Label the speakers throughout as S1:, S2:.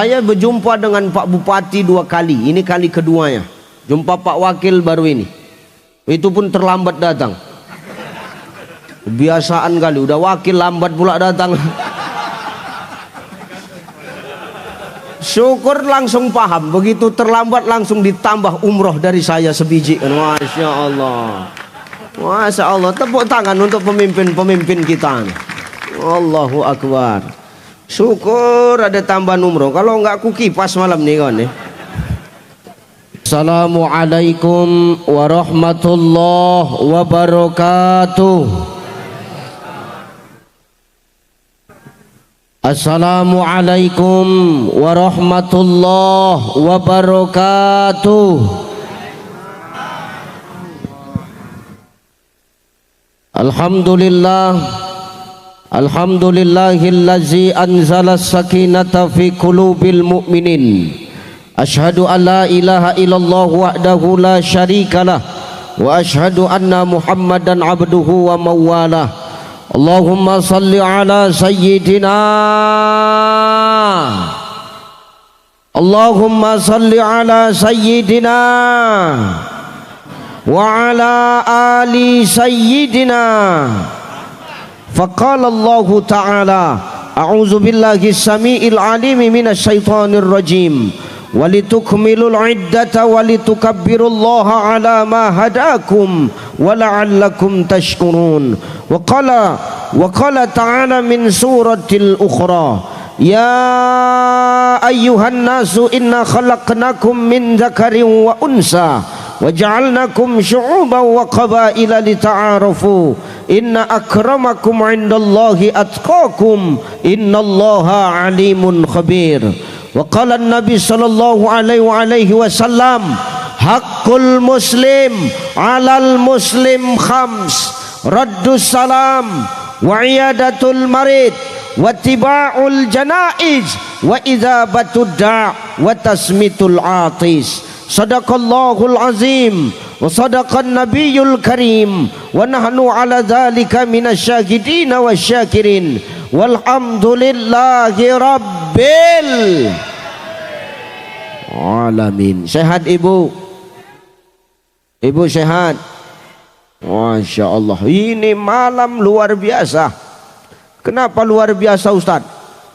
S1: Saya berjumpa dengan Pak Bupati 2 kali. Ini kali keduanya. Jumpa Pak Wakil baru ini. Itu pun terlambat datang. Kebiasaan kali. Udah wakil lambat pula datang. Syukur langsung paham. Begitu terlambat langsung ditambah umroh dari saya sebiji. Masya Allah. Masya Allah. Tepuk tangan untuk pemimpin-pemimpin kita. Allahu Akbar. Syukur ada tambahan umroh. Kalau enggak aku kipas malam nih kawan nih. Assalamualaikum warahmatullahi wabarakatuh. Assalamualaikum warahmatullahi wabarakatuh. Alhamdulillah. Alhamdulillahillazi anzala as-sakinata fi qulubil mu'minin. Asyhadu an la ilaha illallah wahdahu la syarikalah wa asyhadu anna Muhammadan abduhu wa mawalah. Allahumma salli ala sayyidina. Allahumma salli ala sayyidina wa ala ali sayyidina. Faqala Allah Ta'ala a'udzu billahi as-sami'il 'alimi minasy syaithanir rajim walitukmilul 'iddata walitukabbirullaha 'ala ma hadakum wa la'allakum tashkurun. Wa qala ta'ala min suratil ukhra ya ayyuhan nasu inna khalaqnakum min dzakarin wa unsa waja'alnakum syu'uban wa qabaila lita'arafu inna akramakum 'indallahi atqakum innallaha 'alimun khabir. Wa qala an-nabi sallallahu alaihi wasallam haqqul muslim 'alal muslim khams raddus salam wa iyadatul marid wa tiba'ul janaiz wa idzabatud da' wa tasmitul atis. Sadaqallahul azim wa sadaqan nabiyyul karim wa nahnu ala dzalika minasyahidina wasyakirin walhamdulillahi rabbil alamin. Sehat ibu? Ibu sehat? Masya Allah. Ini malam luar biasa. Kenapa luar biasa Ustaz?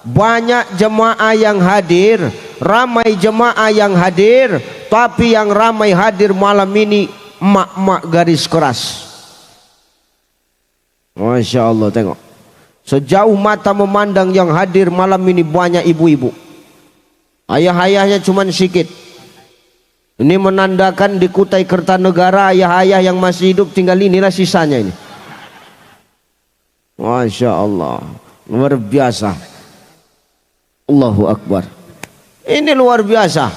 S1: Banyak jemaah yang hadir, ramai jemaah yang hadir, tapi yang ramai hadir malam ini emak-emak garis keras. Masya Allah, tengok. Sejauh mata memandang yang hadir malam ini banyak ibu-ibu. Ayah-ayahnya cuma sedikit. Ini menandakan di Kutai Kertanegara ayah-ayah yang masih hidup tinggal inilah sisanya ini. Masya Allah, luar biasa. Allahu Akbar. Ini luar biasa.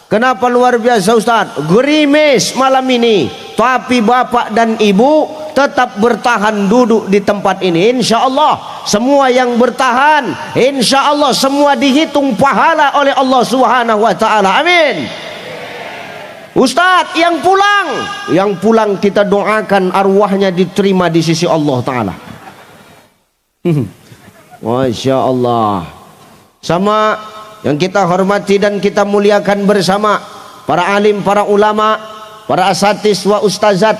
S1: Kenapa luar biasa Ustaz? Gerimis malam ini, tapi bapak dan ibu tetap bertahan duduk di tempat ini. Insya Allah semua yang bertahan, insya Allah semua dihitung pahala oleh Allah Subhanahu wa Ta'ala. Amin. Ustaz yang pulang kita doakan arwahnya diterima di sisi Allah Ta'ala. Masya Allah. Sama yang kita hormati dan kita muliakan bersama para alim, para ulama, para asatis wa ustazat,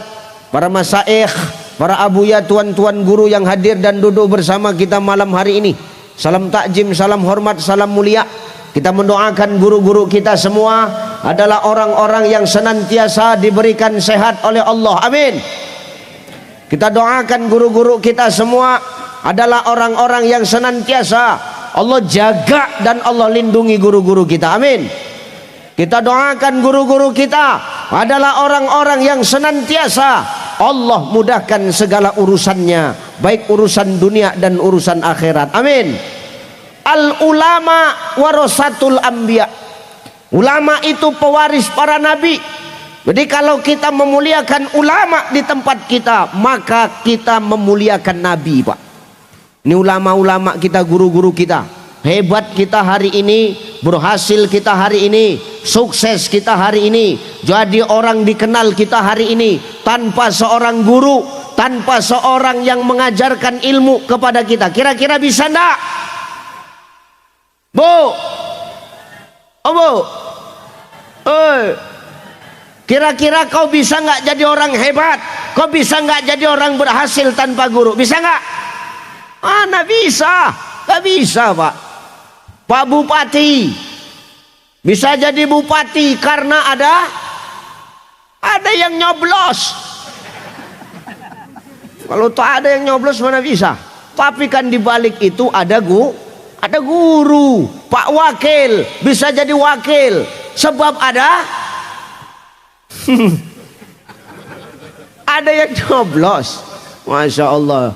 S1: para masaikh, para abuya, tuan-tuan guru yang hadir dan duduk bersama kita malam hari ini. Salam takjim, salam hormat, salam mulia. Kita mendoakan guru-guru kita semua adalah orang-orang yang senantiasa diberikan sehat oleh Allah. Amin. Kita doakan guru-guru kita semua adalah orang-orang yang senantiasa Allah jaga dan Allah lindungi guru-guru kita. Amin. Kita doakan guru-guru kita adalah orang-orang yang senantiasa Allah mudahkan segala urusannya, baik urusan dunia dan urusan akhirat. Amin. Al ulama warasatul anbiya. Ulama itu pewaris para nabi. Jadi kalau kita memuliakan ulama di tempat kita, maka kita memuliakan nabi, Pak. Ini ulama-ulama kita, guru-guru kita. Hebat kita hari ini, berhasil kita hari ini, sukses kita hari ini, jadi orang dikenal kita hari ini tanpa seorang guru, tanpa seorang yang mengajarkan ilmu kepada kita. Kira-kira bisa enggak? Bu, Apa? Kira-kira kau bisa nggak jadi orang hebat? Kau bisa nggak jadi orang berhasil tanpa guru? Bisa nggak? Nggak bisa. Nggak bisa, Pak. Pak Bupati bisa jadi bupati karena ada yang nyoblos. Kalau tak ada yang nyoblos mana bisa? Tapi kan di balik itu ada guru. Pak Wakil bisa jadi wakil sebab ada ada yang nyoblos. Masya Allah.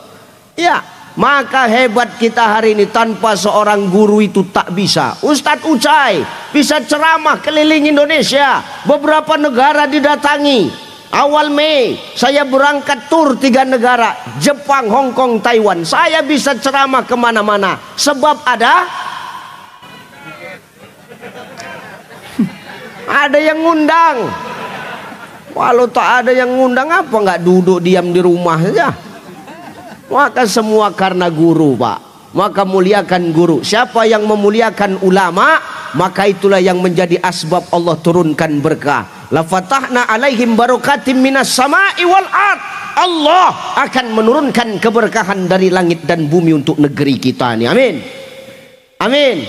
S1: Ya, maka hebat kita hari ini, tanpa seorang guru itu tak bisa. Ustadz Ucai bisa ceramah keliling Indonesia, beberapa negara didatangi. Awal Mei saya berangkat tur 3 negara, Jepang, Hong Kong, Taiwan. Saya bisa ceramah kemana-mana sebab ada yang ngundang. Walau tak ada yang ngundang, apa nggak duduk diam di rumah saja? Maka semua karena guru, Pak. Maka muliakan guru. Siapa yang memuliakan ulama, maka itulah yang menjadi asbab Allah turunkan berkah. La fatahna alaihim barakatim minas sama'i wal ard. Allah akan menurunkan keberkahan dari langit dan bumi untuk negeri kita ini. Amin. Amin.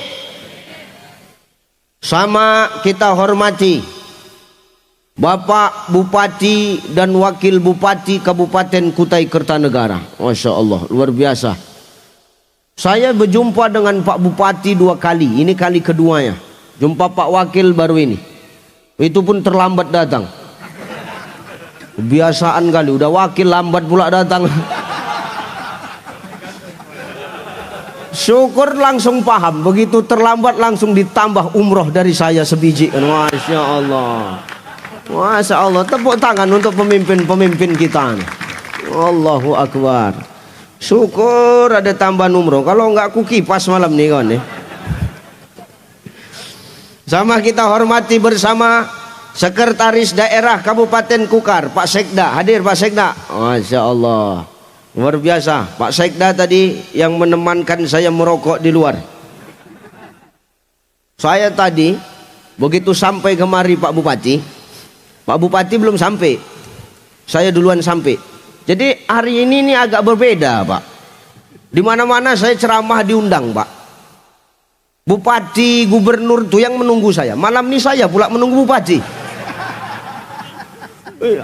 S1: Sama kita hormati Bapak Bupati dan Wakil Bupati Kabupaten Kutai Kertanegara. Masya Allah, luar biasa. Saya berjumpa dengan Pak Bupati 2 kali. Ini kali keduanya. Jumpa Pak Wakil baru ini. Itu pun terlambat datang. Kebiasaan kali, udah wakil lambat pula datang. Syukur langsung paham. Begitu terlambat langsung ditambah umroh dari saya sebiji. Masya Allah. Masya Allah, tepuk tangan untuk pemimpin-pemimpin kita. Allahu Akbar. Syukur ada tambahan umroh. Kalau enggak aku kipas malam nih kawan. Sama kita hormati bersama Sekretaris Daerah Kabupaten Kukar, Pak Sekda. Hadir Pak Sekda. Masya Allah, luar biasa. Pak Sekda tadi yang menemankan saya merokok di luar. Saya tadi begitu sampai kemari Pak Bupati belum sampai, saya duluan sampai. Jadi hari ini agak berbeda, Pak. Di mana-mana saya ceramah diundang, Pak. Bupati, gubernur itu yang menunggu saya. Malam ini saya pula menunggu bupati. Iya.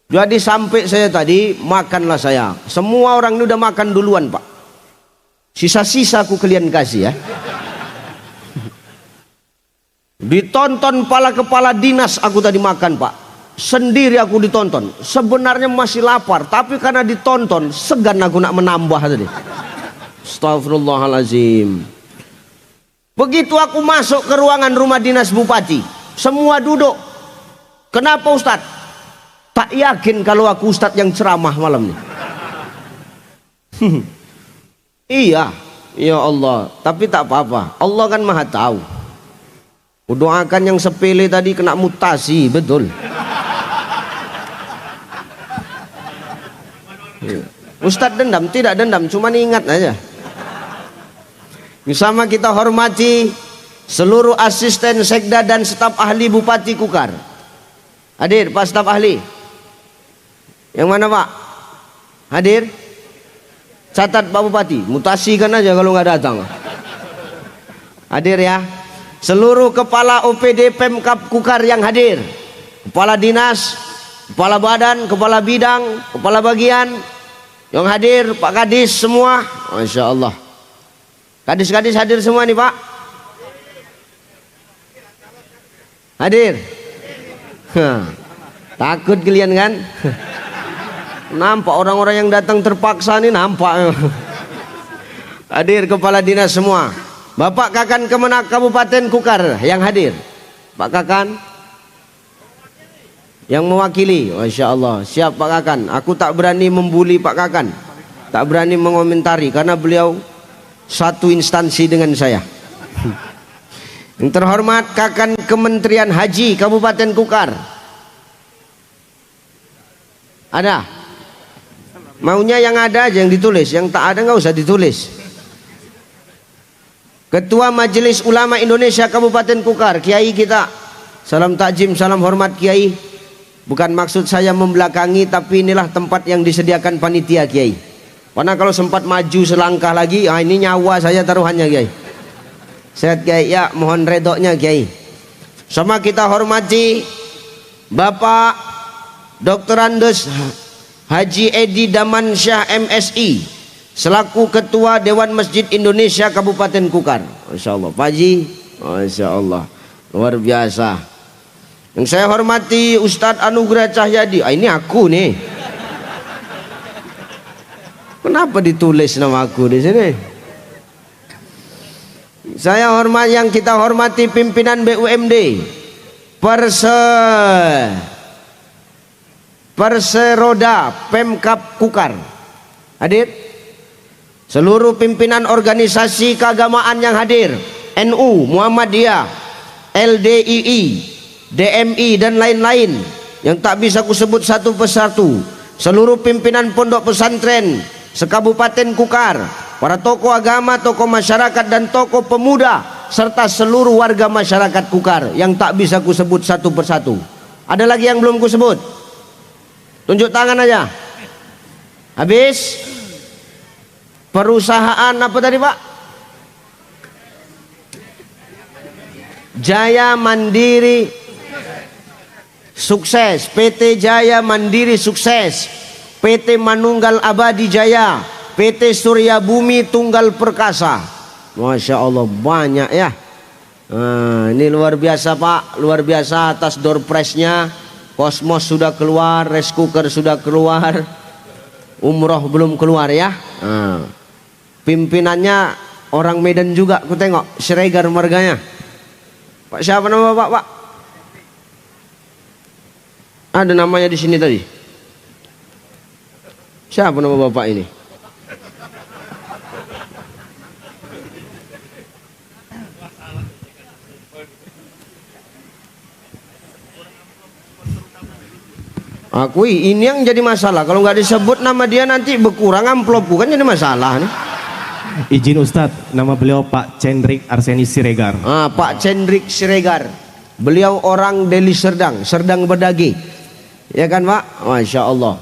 S1: Jadi sampai saya tadi, makanlah saya. Semua orang ini udah makan duluan, Pak. Sisa-sisa aku kalian kasih ya. Ditonton kepala dinas aku tadi makan, Pak. Sendiri aku ditonton. Sebenarnya masih lapar, tapi karena ditonton segan aku nak menambah tadi. Astagfirullahalazim. Begitu aku masuk ke ruangan rumah dinas bupati, semua duduk. Kenapa Ustadz? Tak yakin kalau aku Ustadz yang ceramah malam ini. Iya, ya Allah. Tapi tak apa-apa. Allah kan maha tahu. Doakan yang sepele tadi kena mutasi, betul. Ustadz dendam, tidak dendam, cuma ingat aja. Bersama kita hormati seluruh asisten sekda dan staf ahli Bupati Kukar. Hadir Pak staf ahli. Yang mana Pak? Hadir. Catat Pak Bupati, mutasikan aja kalau nggak datang. Hadir ya. Seluruh kepala OPD Pemkab Kukar yang hadir, kepala dinas, kepala badan, kepala bidang, kepala bagian yang hadir, Pak Kadis semua. Masya Allah. Kadis-kadis hadir semua nih Pak. Hadir. Takut kalian kan? Nampak orang-orang yang datang terpaksa nih, nampak. Hadir kepala dinas semua. Bapak Kakan Kemenak Kabupaten Kukar yang hadir. Pak Kakan yang mewakili. Masya Allah. Siap Pak Kakan. Aku tak berani membuli Pak Kakan, tak berani mengomentari karena beliau satu instansi dengan saya. Yang terhormat Kakan Kementerian Haji Kabupaten Kukar. Ada? Maunya yang ada aja yang ditulis, yang tak ada nggak usah ditulis. Ketua Majelis Ulama Indonesia Kabupaten Kukar, Kiai kita. Salam takjim, salam hormat Kiai. Bukan maksud saya membelakangi, tapi inilah tempat yang disediakan panitia Kiai. Karena kalau sempat maju selangkah lagi, ini nyawa saya taruhannya Kiai. Sehat Kiai, ya mohon redoknya Kiai. Sama kita hormati Bapak Dr. Andes Haji Edi Damansyah MSI selaku Ketua Dewan Masjid Indonesia Kabupaten Kukar. Masya Allah Pak Haji, Masya Allah luar biasa. Yang saya hormati Ustadz Anugrah Cahyadi. Ini aku nih. Kenapa ditulis nama aku di sini? Saya hormat, yang kita hormati pimpinan BUMD Perseroda Pemkab Kukar. Hadir. Seluruh pimpinan organisasi keagamaan yang hadir, NU, Muhammadiyah, LDII, DMI dan lain-lain yang tak bisa kusebut satu persatu. Seluruh pimpinan pondok pesantren sekabupaten Kukar, para tokoh agama, tokoh masyarakat dan tokoh pemuda, serta seluruh warga masyarakat Kukar yang tak bisa kusebut satu persatu. Ada lagi yang belum kusebut? Tunjuk tangan aja. Habis? Perusahaan apa tadi Pak? Jaya Mandiri Sukses, PT Jaya Mandiri Sukses, PT Manunggal Abadi Jaya, PT Surya Bumi Tunggal Perkasa. Masya Allah banyak ya. Ini luar biasa Pak, luar biasa atas door prize-nya. Kosmos sudah keluar, rice cooker sudah keluar, umroh belum keluar ya. Pimpinannya orang Medan juga, aku tengok Siregar marganya. Pak siapa nama Bapak? Pak? Ada namanya di sini tadi. Siapa nama Bapak ini? Akui ini yang jadi masalah. Kalau nggak disebut nama dia nanti berkurang amplopku, kan jadi masalah nih.
S2: Izin Ustadz, nama beliau Pak Cendrik Arseni Siregar.
S1: Pak Cendrik Siregar. Beliau orang Deli Serdang, Serdang Berdagi. Ya kan Pak? Masya Allah.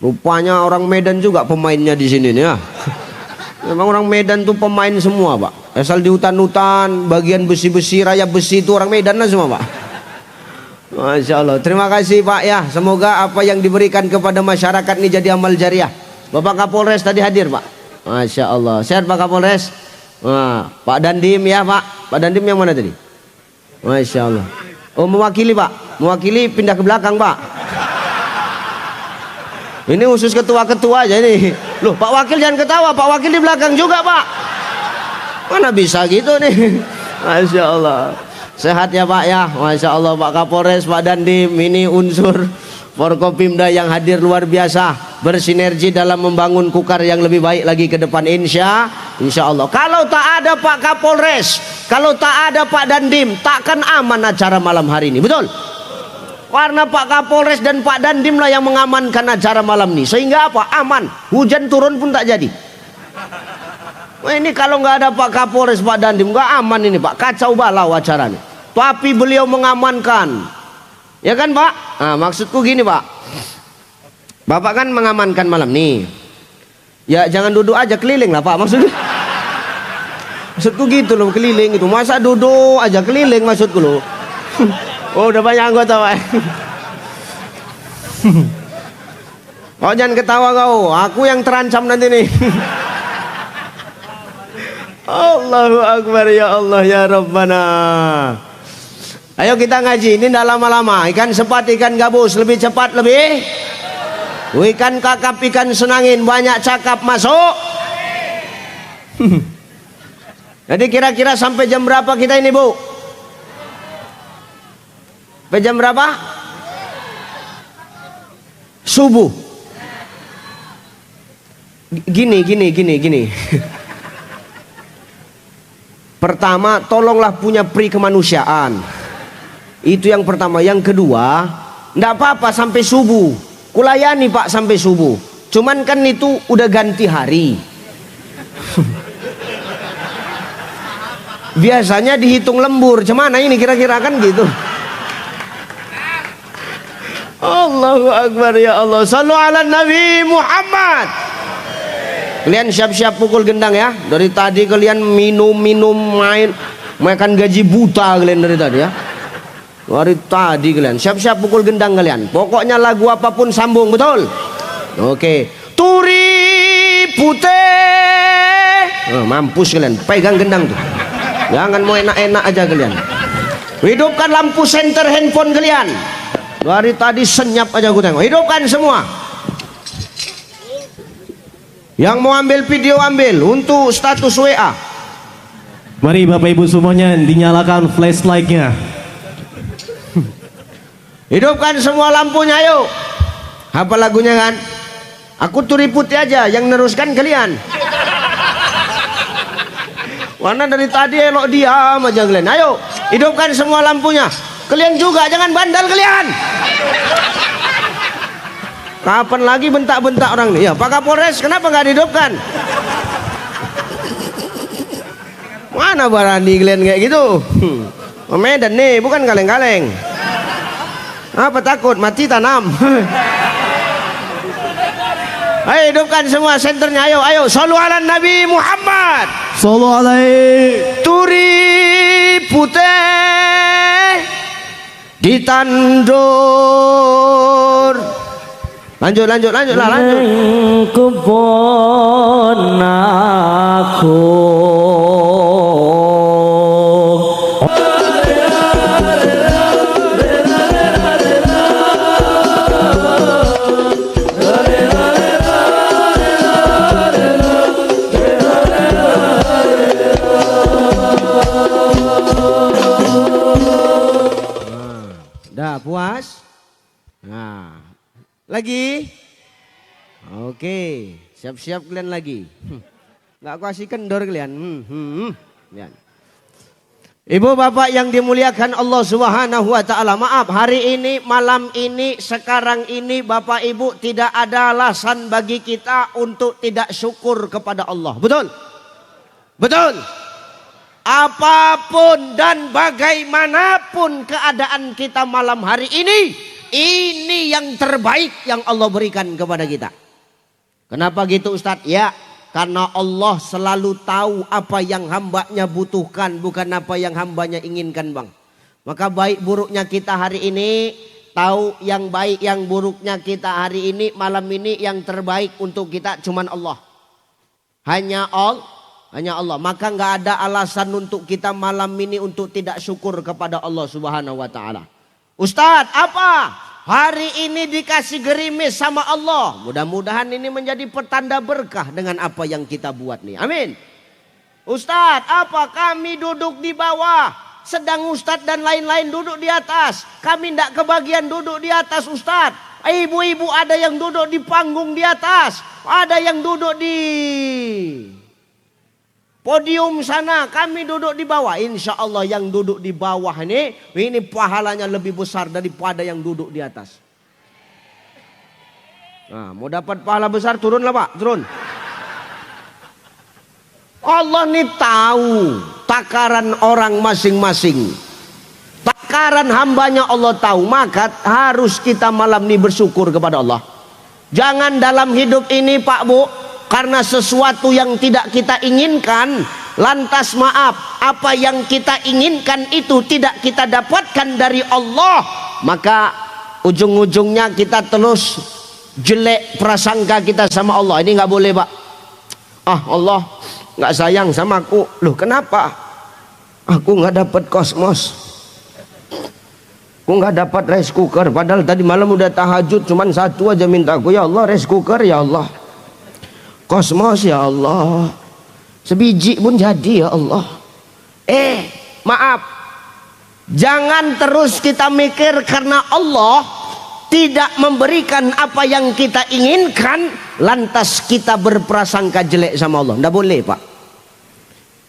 S1: Rupanya orang Medan juga pemainnya di sini nih ya. Memang orang Medan tuh pemain semua Pak. Asal di hutan-hutan, bagian besi-besi, raya besi itu orang Medan lah semua Pak. Masya Allah. Terima kasih Pak ya. Semoga apa yang diberikan kepada masyarakat ini jadi amal jariah. Bapak Kapolres tadi hadir Pak. Masya Allah. Sehat Pak Kapolres. Pak Dandim ya Pak. Pak Dandim yang mana tadi? Masya Allah. Oh mewakili Pak. Mewakili pindah ke belakang Pak. Ini khusus ketua-ketua aja ini. Loh Pak Wakil jangan ketawa. Pak Wakil di belakang juga Pak. Mana bisa gitu nih. Masya Allah. Sehat ya Pak ya. Masya Allah Pak Kapolres, Pak Dandim. Ini unsur Forkopimda yang hadir luar biasa, bersinergi dalam membangun Kukar yang lebih baik lagi ke depan insya Allah. Kalau tak ada Pak Kapolres, kalau tak ada Pak Dandim, takkan aman acara malam hari ini, betul? Karena Pak Kapolres dan Pak Dandim lah yang mengamankan acara malam ini, sehingga apa? Aman, hujan turun pun tak jadi. Wah, ini kalau nggak ada Pak Kapolres, Pak Dandim, nggak aman ini Pak, kacau balau acaranya. Tapi beliau mengamankan. Ya kan Pak? Maksudku gini Pak, Bapak kan mengamankan malam nih. Ya jangan duduk aja, keliling lah Pak. Maksudku gitu loh, keliling itu. Masa duduk aja, keliling maksudku loh. Oh udah banyak anggota Pak. Kau jangan ketawa kau, aku yang terancam nanti nih. Allahu Akbar, ya Allah ya Rabbana. Ayo kita ngaji, ini tidak lama-lama. Ikan sepat, ikan gabus, lebih cepat lebih. Ikan kakap, ikan senangin, banyak cakap masuk. Jadi kira-kira sampai jam berapa kita ini Bu? Sampai jam berapa? Subuh. Gini. Pertama, tolonglah punya pri kemanusiaan. Itu yang pertama. Yang kedua, enggak apa-apa sampai subuh. Kulayani Pak sampai subuh. Cuman kan itu udah ganti hari. biasanya dihitung lembur. Cemana ini kira-kira kan gitu. Allahu Akbar ya Allah. Sallu ala Nabi Muhammad. Kalian siap-siap pukul gendang ya. Dari tadi kalian minum-minum makan gaji buta kalian dari tadi ya. Dari tadi kalian siap-siap pukul gendang kalian. Pokoknya lagu apapun sambung, betul? Oke. Turi putih. Mampus kalian. Pegang gendang tuh. Jangan mau enak-enak aja kalian. Hidupkan lampu senter handphone kalian. Dari tadi senyap aja aku tengok. Hidupkan semua. Yang mau ambil video ambil untuk status WA.
S2: Mari Bapak Ibu semuanya dinyalakan flashlightnya.
S1: Hidupkan semua lampunya yuk. Apa lagunya kan? Aku turi putih aja, yang neruskan kalian. Warna dari tadi elok diam aja kalian. Ayo, hidupkan semua lampunya. Kalian juga jangan bandal kalian. Kapan lagi bentak-bentak orang nih? Ya, Pak Kapolres kenapa nggak dihidupkan? Mana berani kalian kayak gitu? Medan nih, bukan kaleng-kaleng. Apa takut mati tanam? Ayo hidupkan semua senternya. Ayo sallu ala Nabi Muhammad.
S2: Sallu alaihi.
S1: Turi putih ditandur. Lanjut.
S3: Kebon aku.
S1: Dah puas? Nah, lagi? Oke, siap-siap kalian lagi. Nggak aku kasih kendor kalian. Lihat. Ibu bapak yang dimuliakan Allah Subhanahu wa taala, maaf hari ini, malam ini, sekarang ini bapak ibu tidak ada alasan bagi kita untuk tidak syukur kepada Allah. Betul? Betul? Apapun dan bagaimanapun keadaan kita malam hari ini yang terbaik yang Allah berikan kepada kita. Kenapa gitu Ustadz? Ya, karena Allah selalu tahu apa yang hambanya butuhkan, bukan apa yang hambanya inginkan, Bang. Maka baik buruknya kita hari ini, tahu yang baik yang buruknya kita hari ini, malam ini yang terbaik untuk kita cuman Allah. Hanya Allah. Maka nggak ada alasan untuk kita malam ini untuk tidak syukur kepada Allah Subhanahu wa taala. Ustadz, apa? Hari ini dikasih gerimis sama Allah. Mudah-mudahan ini menjadi pertanda berkah dengan apa yang kita buat nih. Amin. Ustadz, apa? Kami duduk di bawah, sedang Ustadz dan lain-lain duduk di atas. Kami tidak kebagian duduk di atas Ustadz. Ibu-ibu ada yang duduk di panggung di atas, ada yang duduk di podium sana, kami duduk di bawah. Insya Allah yang duduk di bawah ini pahalanya lebih besar daripada yang duduk di atas. Nah, mau dapat pahala besar turunlah Pak, turun. Allah ini tahu takaran orang masing-masing. Takaran hambanya Allah tahu, maka harus kita malam ini bersyukur kepada Allah. Jangan dalam hidup ini Pak Bu, karena sesuatu yang tidak kita inginkan, lantas maaf, apa yang kita inginkan itu tidak kita dapatkan dari Allah, maka ujung-ujungnya kita terus jelek prasangka kita sama Allah. Ini nggak boleh Pak. Allah nggak sayang sama aku. Loh kenapa? Aku nggak dapat kosmos, aku nggak dapat rice cooker. Padahal tadi malam udah tahajud, cuman satu aja minta aku, ya Allah rice cooker ya Allah. Kosmos ya Allah, sebiji pun jadi ya Allah. Maaf, jangan terus kita mikir karena Allah tidak memberikan apa yang kita inginkan, lantas kita berprasangka jelek sama Allah. Tidak boleh Pak.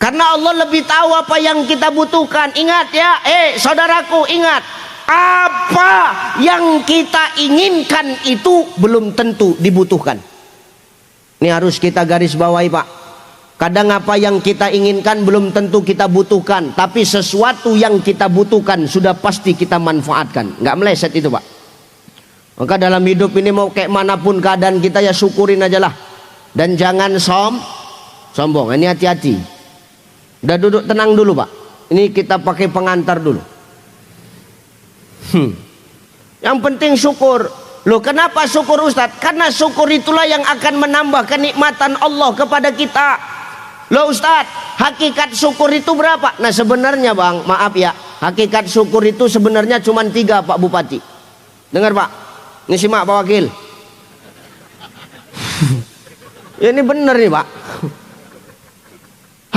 S1: Karena Allah lebih tahu apa yang kita butuhkan. Ingat ya, saudaraku ingat, apa yang kita inginkan itu belum tentu dibutuhkan. Ini harus kita garis bawahi Pak. Kadang apa yang kita inginkan belum tentu kita butuhkan, tapi sesuatu yang kita butuhkan sudah pasti kita manfaatkan. Nggak meleset itu Pak. Maka dalam hidup ini mau kayak manapun keadaan kita ya syukurin aja lah. Dan jangan sombong. Ini hati-hati. Udah duduk tenang dulu Pak. Ini kita pakai pengantar dulu. Yang penting syukur. Loh kenapa syukur Ustadz? Karena syukur itulah yang akan menambah kenikmatan Allah kepada kita. Loh Ustadz, hakikat syukur itu berapa? Nah sebenarnya Bang, maaf ya, hakikat syukur itu sebenarnya cuma 3 Pak Bupati. Dengar Pak, ini simak Pak Wakil. Ya, ini bener nih Pak.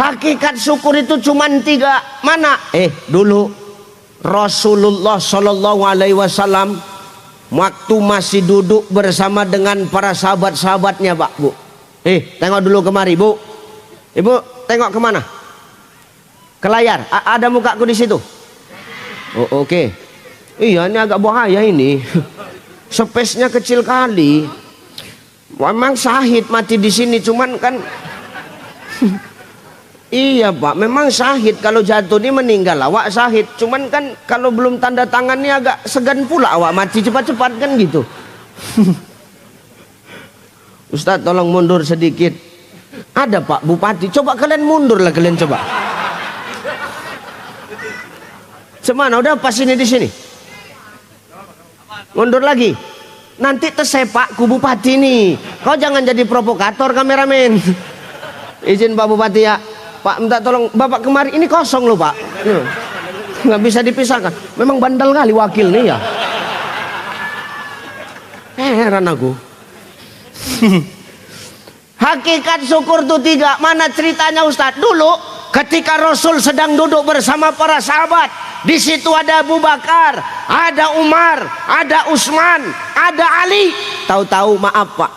S1: Hakikat syukur itu cuma 3. Mana? Dulu Rasulullah Shallallahu Alaihi Wasallam waktu masih duduk bersama dengan para sahabat-sahabatnya Pak Bu. Tengok dulu kemari Bu. Ibu tengok kemana? Ke layar. Ada mukaku di situ. Oh, oke. Iya ini agak bahaya ini. Space-nya kecil kali. Memang Syahid mati di sini, cuman kan. Iya Pak, memang Syahid kalau jatuh ini meninggal awak Syahid. Cuman kan kalau belum tanda tangan ini agak segan pula awak mati cepat-cepat kan gitu. Ustadz tolong mundur sedikit. Ada Pak Bupati, coba kalian mundur lah kalian coba. Semana udah pas ini di sini. Mundur lagi. Nanti tersepak ku Bupati nih. Kau jangan jadi provokator kameramen. Izin Pak Bupati ya. Pak minta tolong Bapak kemari, ini kosong loh Pak. Nggak bisa dipisahkan. Memang bandel kali wakil nih ya. Heran aku. Hakikat syukur itu 3. Mana ceritanya Ustadz? Dulu ketika Rasul sedang duduk bersama para sahabat, di situ ada Abu Bakar, ada Umar, ada Utsman, ada Ali. Tahu-tahu maaf Pak,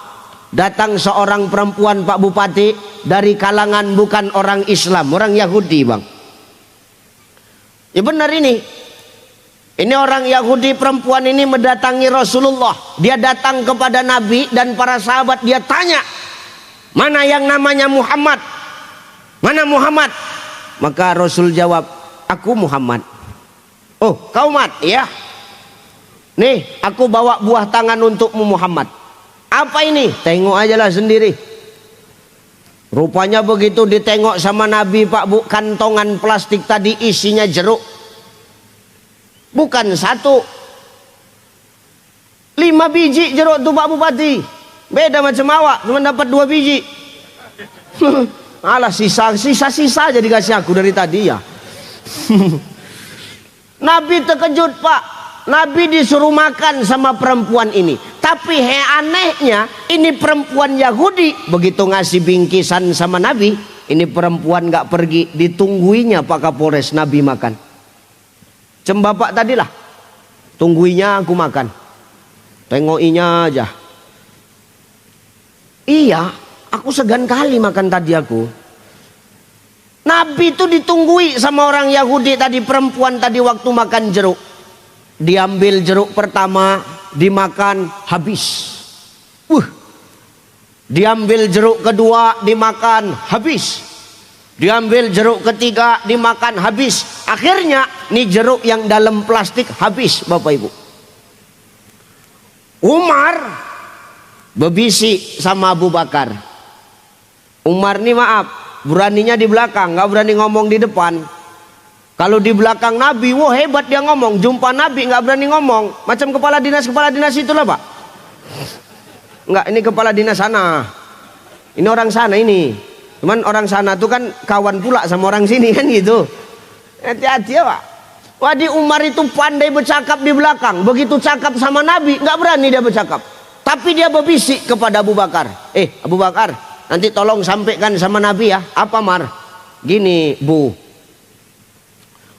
S1: datang seorang perempuan Pak Bupati dari kalangan bukan orang Islam, orang Yahudi Bang. Ya benar ini. Ini orang Yahudi, perempuan ini mendatangi Rasulullah. Dia datang kepada Nabi dan para sahabat, dia tanya, mana yang namanya Muhammad? Mana Muhammad? Maka Rasul jawab, aku Muhammad. Oh, kau Mat? Ya. Nih, aku bawa buah tangan untukmu Muhammad. Apa ini? Tengok aja lah sendiri. Rupanya begitu ditengok sama Nabi Pak Bu, kantongan plastik tadi isinya jeruk. Bukan 1, 5 biji jeruk tuh Pak Bupati. Beda macam awak, cuma dapat 2 biji. Alah sisa aja dikasih aku dari tadi ya. Nabi terkejut Pak. Nabi disuruh makan sama perempuan ini. Tapi anehnya ini perempuan Yahudi. Begitu ngasih bingkisan sama Nabi, ini perempuan gak pergi, ditungguinya Pak Kapolres Nabi makan. Cem bapak tadilah, tungguinya aku makan. Tengokinya aja. Iya, aku segan kali makan tadi aku. Nabi itu ditunggui sama orang Yahudi tadi, perempuan tadi waktu makan jeruk. Diambil jeruk pertama, dimakan habis. Diambil jeruk kedua, dimakan habis. Diambil jeruk ketiga, dimakan habis. Akhirnya nih jeruk yang dalam plastik habis Bapak Ibu. Umar berbisik sama Abu Bakar. Umar nih maaf, beraninya di belakang, nggak berani ngomong di depan. Kalau di belakang Nabi, wah hebat dia ngomong. Jumpa Nabi nggak berani ngomong. Macam kepala dinas itulah Pak. Nggak, ini kepala dinas sana. Ini orang sana ini. Cuman orang sana tuh kan kawan pula sama orang sini kan gitu. Hati-hati ya Pak. Wadi Umar itu pandai bercakap di belakang. Begitu cakap sama Nabi, nggak berani dia bercakap. Tapi dia berbisik kepada Abu Bakar. Abu Bakar, nanti tolong sampaikan sama Nabi ya. Apa Mar? Gini Bu,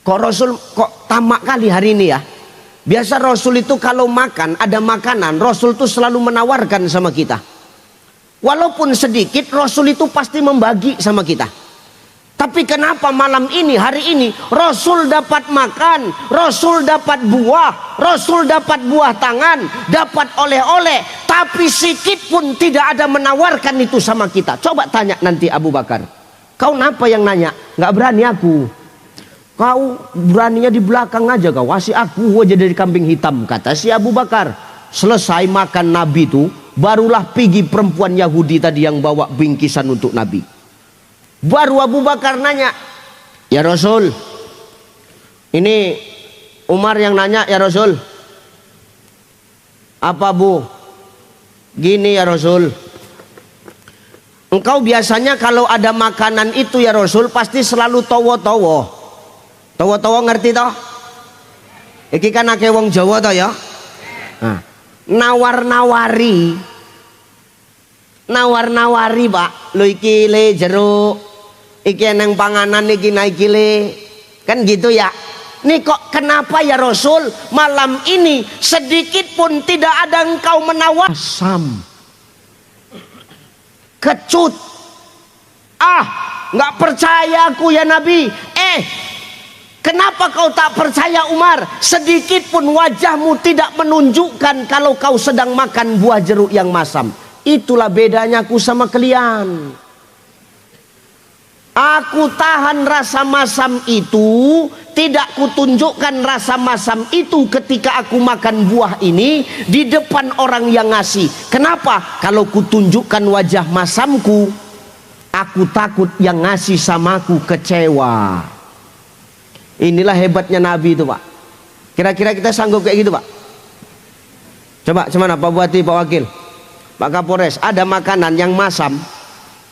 S1: kok Rasul kok tamak kali hari ini ya. Biasa Rasul itu kalau makan, ada makanan, Rasul itu selalu menawarkan sama kita. Walaupun sedikit, Rasul itu pasti membagi sama kita. Tapi kenapa malam ini, hari ini, Rasul dapat makan, Rasul dapat buah, Rasul dapat buah tangan, dapat oleh-oleh, tapi sedikit pun tidak ada menawarkan itu sama kita. Coba tanya nanti Abu Bakar. Kau napa yang nanya? Nggak berani aku. Kau beraninya di belakang aja kau. Kasih aku aja dari kambing hitam, kata si Abu Bakar. Selesai makan Nabi itu, barulah pergi perempuan Yahudi tadi yang bawa bingkisan untuk Nabi. Baru Abu Bakar nanya, ya Rasul, ini Umar yang nanya, ya Rasul. Apa bu? Gini ya Rasul, engkau biasanya kalau ada makanan itu ya Rasul pasti selalu towo-towo. Towo-towo ngerti toh? Iki kan ake wong Jawa toh ya. Nah, nawar-nawari pak, lo iki le jeruk, iki neng panganan iki naik le, kan gitu ya. Nih kok kenapa ya Rasul malam ini sedikit pun tidak ada engkau menawar asam, kecut. Nggak percaya aku ya Nabi. Kenapa kau tak percaya Umar? Sedikit pun wajahmu tidak menunjukkan kalau kau sedang makan buah jeruk yang masam. Itulah bedanya aku sama kalian. Aku tahan rasa masam itu, tidak kutunjukkan rasa masam itu ketika aku makan buah ini di depan orang yang ngasih. Kenapa? Kalau kutunjukkan wajah masamku, aku takut yang ngasih samaku kecewa. Inilah hebatnya Nabi itu pak. Kira-kira kita sanggup kayak gitu pak? Coba cuman Pak Bupati, Pak Wakil, Pak Kapolres, ada makanan yang masam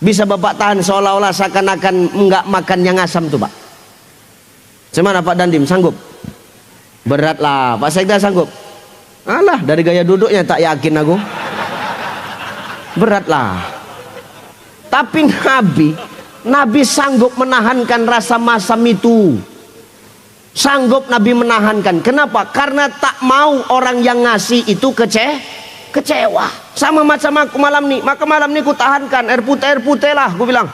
S1: bisa bapak tahan seolah-olah seakan-akan enggak makan yang asam tuh pak. Cuman Pak Dandim sanggup? Berat lah. Pak Sekda sanggup? Alah, dari gaya duduknya tak yakin aku. Berat lah. Tapi Nabi sanggup menahankan rasa masam itu. Sanggup Nabi menahankan. Kenapa? Karena tak mau orang yang ngasih itu kecewa. Sama macam aku malam nih. Maka malam nih ku tahankan air putih lah, aku bilang.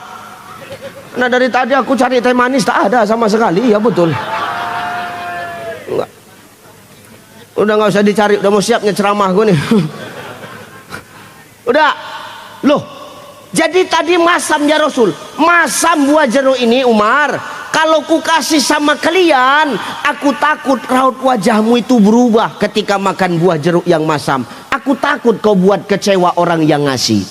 S1: Nah dari tadi aku cari teh manis tak ada sama sekali. Ya betul. Enggak. Udah nggak usah dicari. Udah mau siapnya ceramah gue nih. Udah. Loh. Jadi tadi masam ya Rasul. Masam buah jeruk ini Umar. Kalau ku kasih sama kalian, aku takut raut wajahmu itu berubah ketika makan buah jeruk yang masam. Aku takut kau buat kecewa orang yang ngasih.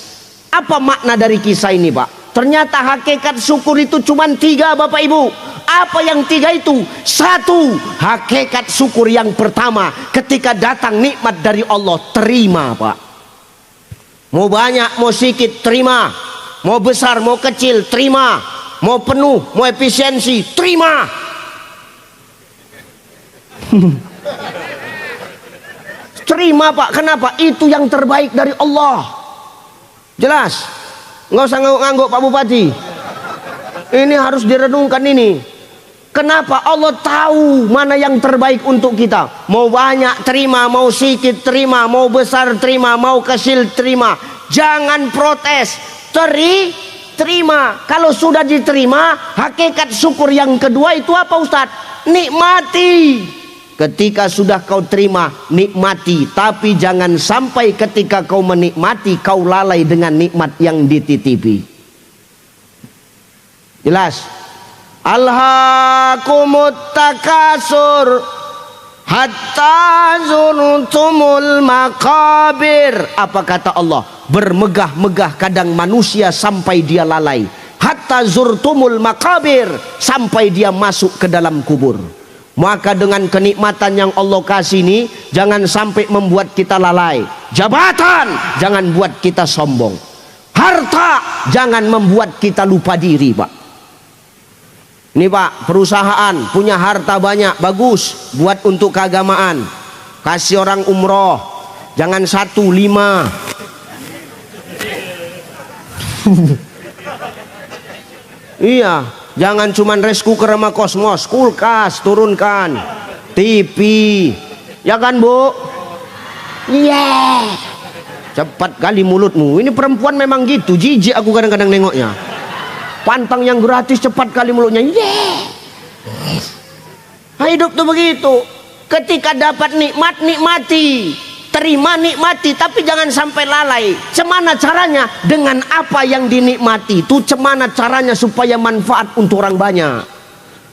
S1: Apa makna dari kisah ini pak? Ternyata hakikat syukur itu cuma 3 bapak ibu. Apa yang 3 itu? 1, hakikat syukur yang pertama, ketika datang nikmat dari Allah, terima pak. Mau banyak, mau sedikit, terima. Mau besar, mau kecil, terima. Mau penuh, mau efisiensi, terima. Terima pak. Kenapa? Itu yang terbaik dari Allah. Jelas? Nggak usah ngangguk Pak Bupati. Ini harus direnungkan ini. Kenapa? Allah tahu mana yang terbaik untuk kita. Mau banyak terima, mau sedikit terima, mau besar terima, mau kecil terima. Jangan protes. Terima. Kalau sudah diterima, hakikat syukur yang kedua itu apa Ustadz? Nikmati. Ketika sudah kau terima, nikmati. Tapi jangan sampai ketika kau menikmati, kau lalai dengan nikmat yang dititipi. Jelas? Alhaakumut takasur hatta zurtumul maqabir. Apa kata Allah? Bermegah-megah kadang manusia sampai dia lalai. Hatta zurtumul maqabir, sampai dia masuk ke dalam kubur. Maka dengan kenikmatan yang Allah kasih ini, jangan sampai membuat kita lalai. Jabatan jangan buat kita sombong. Harta jangan membuat kita lupa diri pak. Ini pak, perusahaan punya harta banyak, bagus, buat untuk keagamaan. Kasih orang umroh, jangan 1, 5. Iya, jangan cuman rice cooker sama kosmos, kulkas turunkan, TV, ya kan bu? Iya. Cepat kali mulutmu. Ini perempuan memang gitu, jijik aku kadang-kadang nengoknya. Pantang yang gratis cepat kali mulutnya. Hidup tuh begitu. Ketika dapat nikmat, nikmati. terima, nikmati, tapi jangan sampai lalai. Cemana caranya? Dengan apa yang dinikmati itu cemana caranya supaya manfaat untuk orang banyak.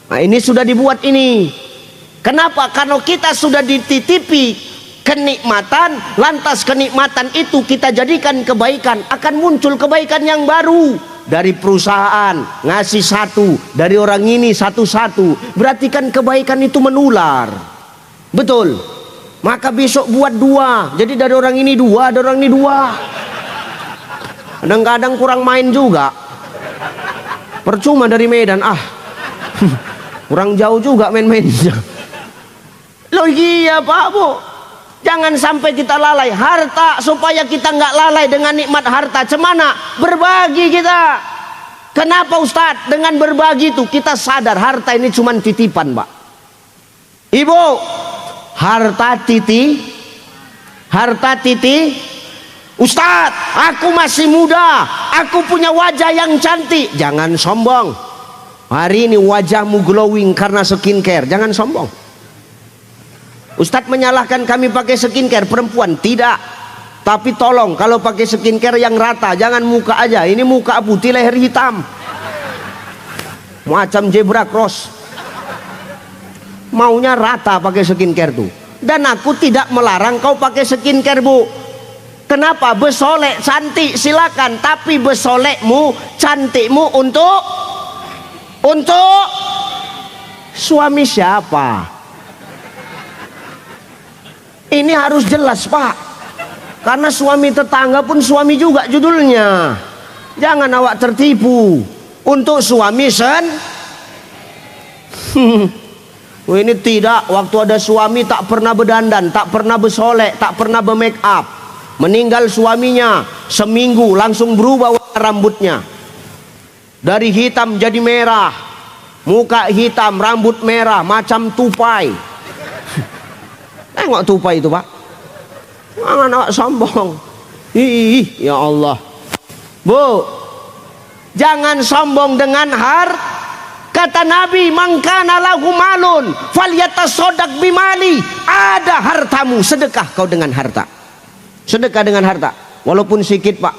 S1: Nah, ini sudah dibuat ini. Kenapa? Karena kita sudah dititipi kenikmatan, lantas kenikmatan itu kita jadikan kebaikan, akan muncul kebaikan yang baru. Dari perusahaan ngasih satu, dari orang ini satu-satu, berarti kan kebaikan itu menular. Betul. Maka besok buat dua, jadi dari orang ini dua, dari orang ini dua. Kadang-kadang kurang main juga, percuma dari Medan, kurang jauh juga main-mainnya. Loh iya Pak Bu, jangan sampai kita lalai harta, supaya kita nggak lalai dengan nikmat harta. Cemana? Berbagi kita. Kenapa Ustadz? Dengan berbagi itu kita sadar harta ini cuma titipan, Pak. Ibu, harta titi. Ustadz, aku masih muda, aku punya wajah yang cantik. Jangan sombong. Hari ini wajahmu glowing karena skincare. Jangan sombong. Ustadz menyalahkan kami pakai skincare perempuan, tidak. Tapi tolong kalau pakai skincare yang rata, jangan muka aja. Ini muka putih, leher hitam, macam zebra cross. Maunya rata pakai skincare tuh. Dan aku tidak melarang kau pakai skincare, Bu. Kenapa? Besolek cantik silakan, tapi besolekmu, cantikmu untuk suami siapa? Ini harus jelas Pak, karena suami tetangga pun suami juga judulnya. Jangan awak tertipu. Untuk suami ini tidak. Waktu ada suami tak pernah berdandan, tak pernah bersolek, tak pernah bermake up. Meninggal suaminya, seminggu langsung berubah warna rambutnya, dari hitam jadi merah, muka hitam, rambut merah macam tupai. Tengok tupai itu Pak. Jangan awak sombong. Ya Allah. Bu, jangan sombong dengan harta. Kata Nabi, mangkana lahu malun falyatasaddaq bimali. Ada hartamu, sedekah kau dengan harta. Sedekah dengan harta, walaupun sedikit Pak.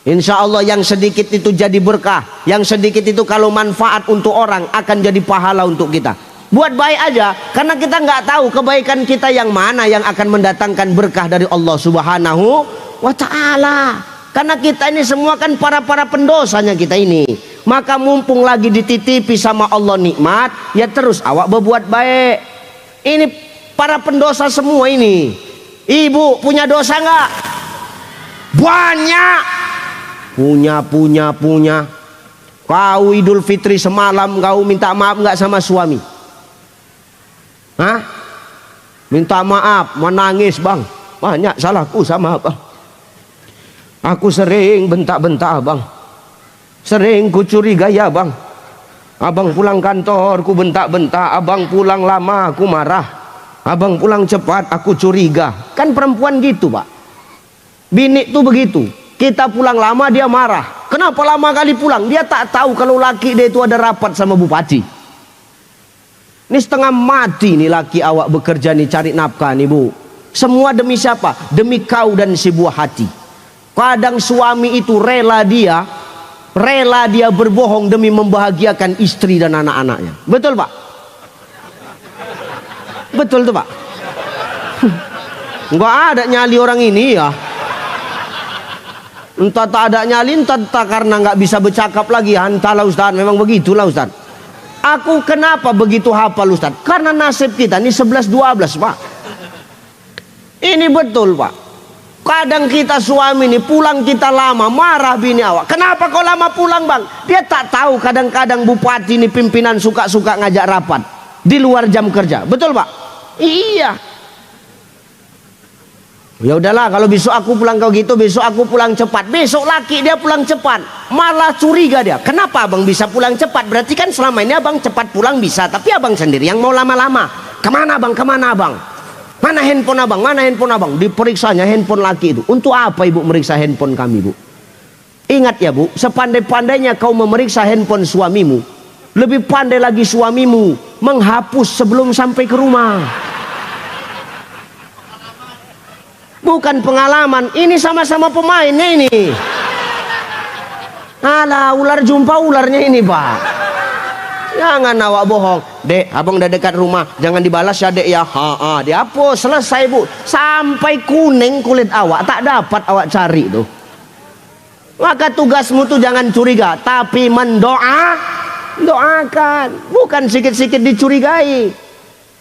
S1: Insya Allah yang sedikit itu jadi berkah. Yang sedikit itu kalau manfaat untuk orang akan jadi pahala untuk kita. Buat baik aja, karena kita nggak tahu kebaikan kita yang mana yang akan mendatangkan berkah dari Allah Subhanahu wa Ta'ala. Karena kita ini semua kan para pendosanya kita ini. Maka mumpung lagi dititipi sama Allah nikmat, ya terus awak berbuat baik. Ini para pendosa semua ini. Ibu punya dosa nggak? Banyak. Punya. Kau Idul Fitri semalam kau minta maaf nggak sama suami? Hah? Minta maaf, menangis Bang. Banyak salahku sama Abang. Aku sering bentak-bentak Abang. Sering ku curigai Abang. Abang pulang kantor ku bentak-bentak. Abang pulang lama aku marah. Abang pulang cepat aku curiga. Kan perempuan gitu Pak. Bini tuh begitu. Kita pulang lama dia marah. Kenapa lama kali pulang? Dia tak tahu kalau laki dia itu ada rapat sama bupati. Ini setengah mati nih laki awak bekerja nih, cari nafkah nih Bu. Semua demi siapa? Demi kau dan si buah hati. Kadang suami itu rela dia berbohong demi membahagiakan istri dan anak-anaknya. Betul Pak? Betul tuh Pak. Nggak ada nyali orang ini ya. Entah tak ada nyali, entah karena nggak bisa bercakap lagi. Entahlah Ustaz, memang begitulah Ustaz. Aku kenapa begitu hafal Ustaz? Karena nasib kita ini 11-12 Pak. Ini betul Pak. Kadang kita suami ini pulang kita lama, marah bini awak. Kenapa kau lama pulang Bang? Dia tak tahu kadang-kadang bupati ini pimpinan suka-suka ngajak rapat di luar jam kerja. Betul Pak? Iya. Ya udahlah, kalau besok aku pulang kau gitu, besok aku pulang cepat. Besok laki dia pulang cepat, malah curiga dia. Kenapa Abang bisa pulang cepat? Berarti kan selama ini Abang cepat pulang bisa, tapi Abang sendiri yang mau lama-lama. Kemana Abang? Kemana Abang? Mana handphone Abang? Mana handphone Abang? Diperiksanya handphone laki itu. Untuk apa Ibu meriksa handphone kami Bu? Ingat ya Bu, sepandai-pandainya kau memeriksa handphone suamimu, lebih pandai lagi suamimu menghapus sebelum sampai ke rumah. Bukan pengalaman, ini sama-sama pemainnya ini. Alah, ular jumpa ularnya ini, Pak. Jangan awak bohong. Dek, abang udah dekat rumah, jangan dibalas ya, Dek ya. Dihapus, selesai, Bu. Sampai kuning kulit awak, tak dapat awak cari tuh. Maka tugasmu tuh jangan curiga, tapi doakan, bukan sikit-sikit dicurigai.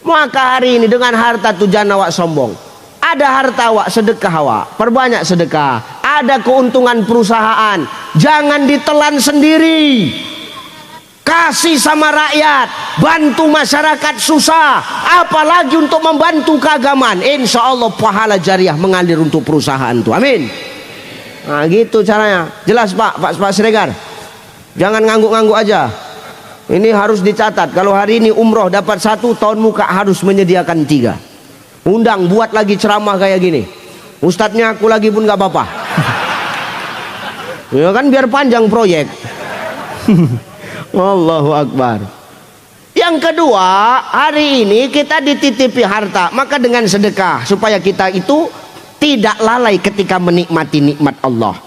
S1: Maka hari ini dengan harta tuh jangan awak sombong. Ada harta awak, sedekah awak, perbanyak sedekah. Ada keuntungan perusahaan, jangan ditelan sendiri. Kasih sama rakyat, bantu masyarakat susah, apalagi untuk membantu keagamaan. Insya Allah pahala jariah mengalir untuk perusahaan tuh, amin. Nah gitu caranya, jelas Pak Siregar. Jangan ngangguk-ngangguk aja. Ini harus dicatat. Kalau hari ini umroh dapat 1, tahun muka harus menyediakan 3. Undang, buat lagi ceramah kayak gini. Ustadznya aku lagi pun gak apa-apa. Ya kan biar panjang proyek. Allahu Akbar. Yang kedua, hari ini kita dititipi harta, maka dengan sedekah supaya kita itu tidak lalai ketika menikmati nikmat Allah.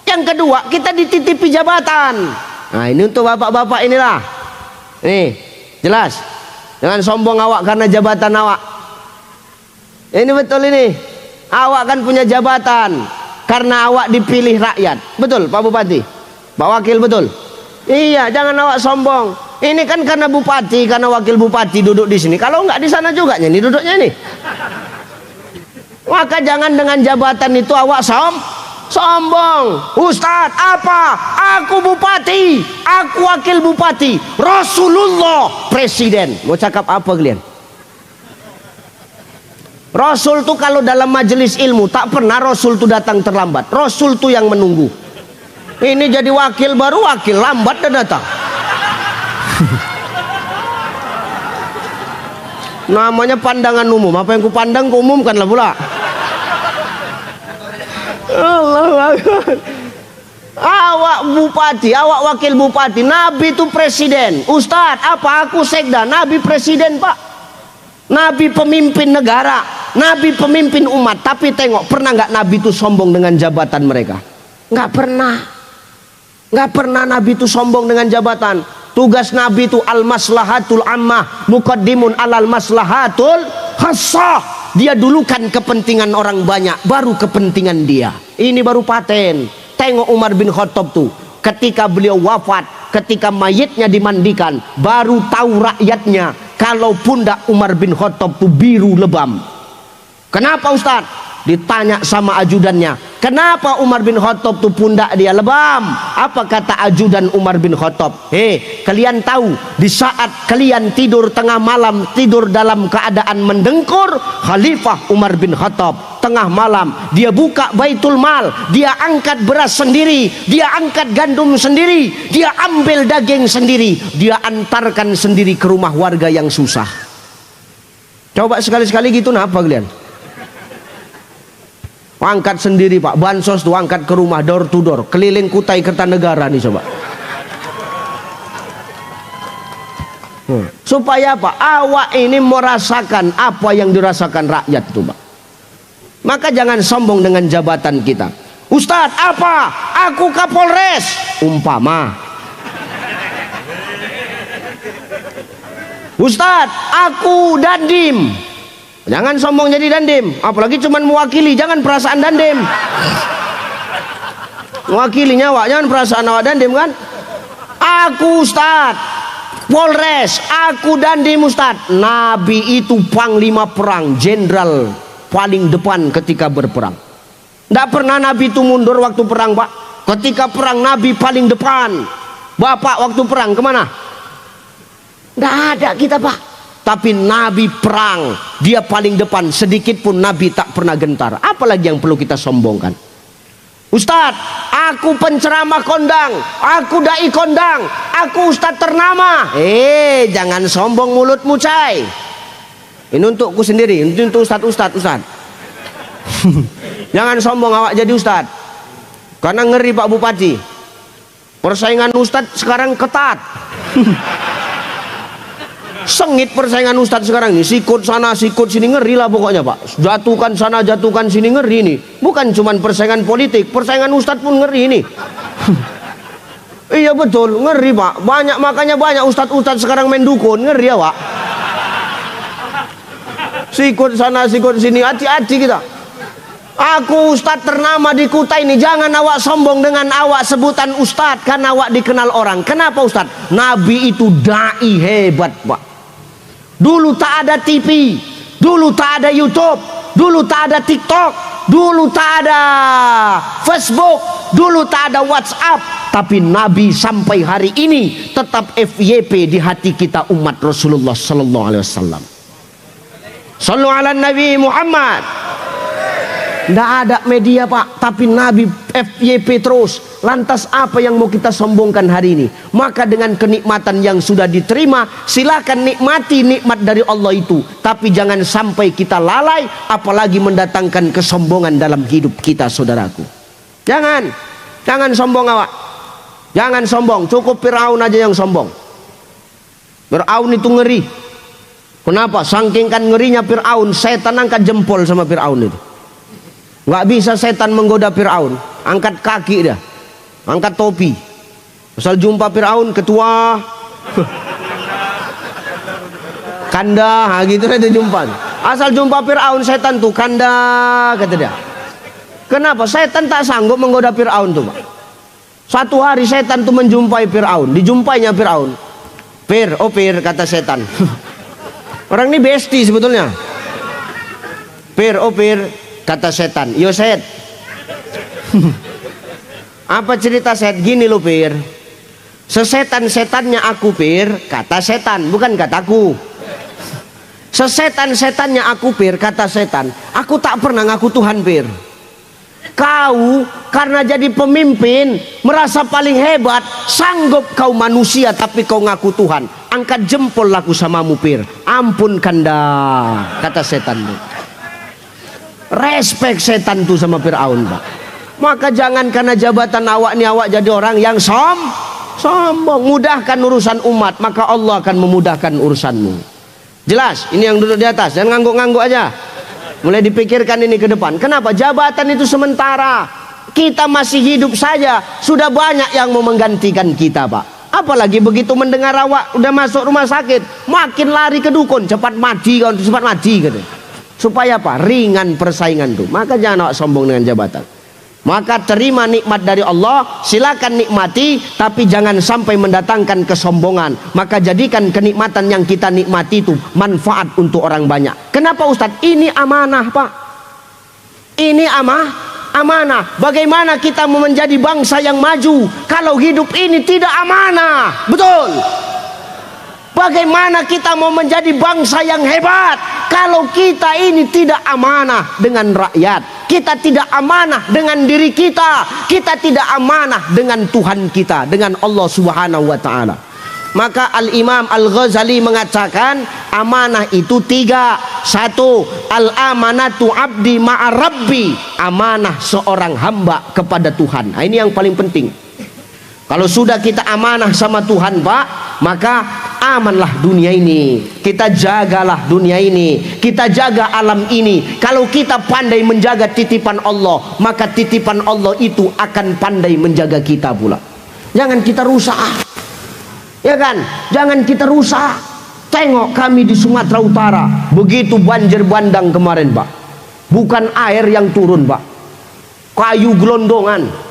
S1: Yang kedua, kita dititipi jabatan. Nah ini untuk bapak-bapak inilah. Nih, jelas. Jangan sombong awak karena jabatan awak. Ini betul ini. Awak kan punya jabatan karena awak dipilih rakyat. Betul Pak Bupati, Pak Wakil, betul. Iya, jangan awak sombong. Ini kan karena bupati, karena wakil bupati duduk di sini. Kalau enggak di sana juga nih duduknya nih. Maka jangan dengan jabatan itu awak sombong. Ustadz apa? Aku bupati, aku wakil bupati, Rasulullah presiden. Mau cakap apa kalian? Rasul tuh kalau dalam majelis ilmu tak pernah Rasul tuh datang terlambat. Rasul tuh yang menunggu. Ini jadi wakil baru, wakil lambat dan datang. Namanya pandangan umum. Apa yang ku pandang ku umumkanlah pula. Allahu Akbar. Awak bupati, awak wakil bupati, Nabi itu presiden. Ustadz apa? Aku sekda. Nabi presiden Pak. Nabi pemimpin negara, Nabi pemimpin umat. Tapi tengok, pernah nggak Nabi itu sombong dengan jabatan mereka? Nggak pernah. Nggak pernah Nabi itu sombong dengan jabatan. Tugas Nabi itu al-maslahatul ammah muqaddimun alal maslahatul khassah. Dia dulukan kepentingan orang banyak, baru kepentingan dia. Ini baru paten. Tengok Umar bin Khattab tuh, ketika beliau wafat, ketika mayitnya dimandikan, baru tahu rakyatnya kalau pundak Umar bin Khattab tuh biru lebam. Kenapa Ustadz? Ditanya sama ajudannya, kenapa Umar bin Khattab tuh pundak dia lebam? Apa kata ajudan Umar bin Khattab? Kalian tahu di saat kalian tidur tengah malam, tidur dalam keadaan mendengkur, Khalifah Umar bin Khattab tengah malam dia buka Baitul Mal, dia angkat beras sendiri, dia angkat gandum sendiri, dia ambil daging sendiri, dia antarkan sendiri ke rumah warga yang susah. Coba sekali-sekali gitu, nah apa kalian? Angkat sendiri Pak, bansos tuh angkat ke rumah, door to door, keliling Kutai Kertanegara nih coba. Supaya apa? Awak ini merasakan apa yang dirasakan rakyat tuh Pak. Maka jangan sombong dengan jabatan kita. Ustadz apa? Aku Kapolres, umpama. Ustadz aku Dandim. Jangan sombong jadi dandim, apalagi cuman mewakili, jangan perasaan dandim. Mewakili nyawa, jangan perasaan awak dandim kan. Aku Ustadz Polres, aku dandim Ustadz. Nabi itu panglima perang, jenderal paling depan ketika berperang. Tidak pernah Nabi itu mundur waktu perang Pak. Ketika perang Nabi paling depan. Bapak waktu perang kemana? Tidak ada kita Pak. Tapi Nabi perang, dia paling depan, sedikit pun Nabi tak pernah gentar. Apalagi yang perlu kita sombongkan? Ustadz, aku penceramah kondang, aku dai kondang, aku ustadz ternama. Jangan sombong mulutmu cai. Ini untukku sendiri, ini untuk ustadz. Jangan sombong awak jadi ustadz. Karena ngeri Pak Bupati. Persaingan ustadz sekarang ketat. Sengit persaingan ustadz sekarang ini, sikut sana sikut sini, ngeri lah pokoknya Pak. Jatuhkan sana jatuhkan sini, ngeri nih. Bukan cuman persaingan politik, persaingan ustadz pun ngeri ini. Iya betul, ngeri Pak. Makanya banyak ustadz sekarang main dukun, ngeri ya Pak. Sikut sana sikut sini, hati-hati kita. Aku ustadz ternama di Kuta ini. Jangan awak sombong dengan awak sebutan ustadz, karena awak dikenal orang. Kenapa ustadz? Nabi itu dai hebat Pak. Dulu tak ada TV, dulu tak ada YouTube, dulu tak ada TikTok, dulu tak ada Facebook, dulu tak ada WhatsApp. Tapi Nabi sampai hari ini tetap FYP di hati kita umat Rasulullah Sallallahu Alaihi Wasallam. Sallu ala Nabi Muhammad. Tidak ada media Pak, tapi Nabi FYP terus. Lantas apa yang mau kita sombongkan hari ini? Maka dengan kenikmatan yang sudah diterima, silakan nikmati nikmat dari Allah itu. Tapi jangan sampai kita lalai, apalagi mendatangkan kesombongan dalam hidup kita, saudaraku. Jangan sombong awak. Jangan sombong, cukup Fir'aun aja yang sombong. Fir'aun itu ngeri. Kenapa? Saking kan ngerinya Fir'aun, setan angkat jempol sama Fir'aun itu. Nggak bisa setan menggoda Fir'aun. Angkat kaki dah, angkat topi. Asal jumpa Fir'aun, ketua kanda, gitu aja jumpa. Asal jumpa Fir'aun, setan tuh kanda, kata dia. Kenapa? Setan tak sanggup menggoda Fir'aun tuh Pak. Satu hari setan tuh menjumpai Fir'aun. Dijumpainya Fir'aun. Fir, kata setan. Orang ini besti sebetulnya. Fir, kata setan. Yo set. Apa cerita set? Gini lo Fir. Sesetan-setannya aku Fir, kata setan, bukan kataku. Sesetan-setannya aku Fir, kata setan. Aku tak pernah ngaku Tuhan Fir. Kau karena jadi pemimpin merasa paling hebat, sanggup kau manusia tapi kau ngaku Tuhan. Angkat jempol laku samamu Fir. Ampun kanda, kata setan. Respek setan tuh sama Fir'aun Pak. Maka jangan karena jabatan awak nih awak jadi orang yang sombong. Mudahkan urusan umat, maka Allah akan memudahkan urusanmu. Jelas? Ini yang duduk di atas, jangan ngangguk-ngangguk aja. Mulai dipikirkan ini ke depan. Kenapa? Jabatan itu sementara. Kita masih hidup saja, sudah banyak yang mau menggantikan kita Pak. Apalagi begitu mendengar awak udah masuk rumah sakit, makin lari ke dukun. Cepat mati kau, cepat mati gitu. Supaya apa? Ringan persaingan tuh. Maka jangan awak sombong dengan jabatan. Maka terima nikmat dari Allah, silakan nikmati, tapi jangan sampai mendatangkan kesombongan. Maka jadikan kenikmatan yang kita nikmati itu manfaat untuk orang banyak. Kenapa Ustadz? Ini amanah Pak. Ini amanah. Bagaimana kita mau menjadi bangsa yang maju kalau hidup ini tidak amanah? Betul. Bagaimana kita mau menjadi bangsa yang hebat kalau kita ini tidak amanah dengan rakyat, kita tidak amanah dengan diri kita, kita tidak amanah dengan Tuhan kita, dengan Allah Subhanahu wa Ta'ala. Maka Al-Imam Al-Ghazali mengatakan amanah itu 3. 1. Al-amanatu abdi ma'a rabbi. Amanah seorang hamba kepada Tuhan. Nah, ini yang paling penting. Kalau sudah kita amanah sama Tuhan Pak, maka amanlah dunia ini. Kita jagalah dunia ini, kita jaga alam ini. Kalau kita pandai menjaga titipan Allah, maka titipan Allah itu akan pandai menjaga kita pula. Jangan kita rusak, ya kan? Jangan kita rusak. Tengok kami di Sumatera Utara, begitu banjir bandang kemarin Pak. Bukan air yang turun Pak, kayu gelondongan.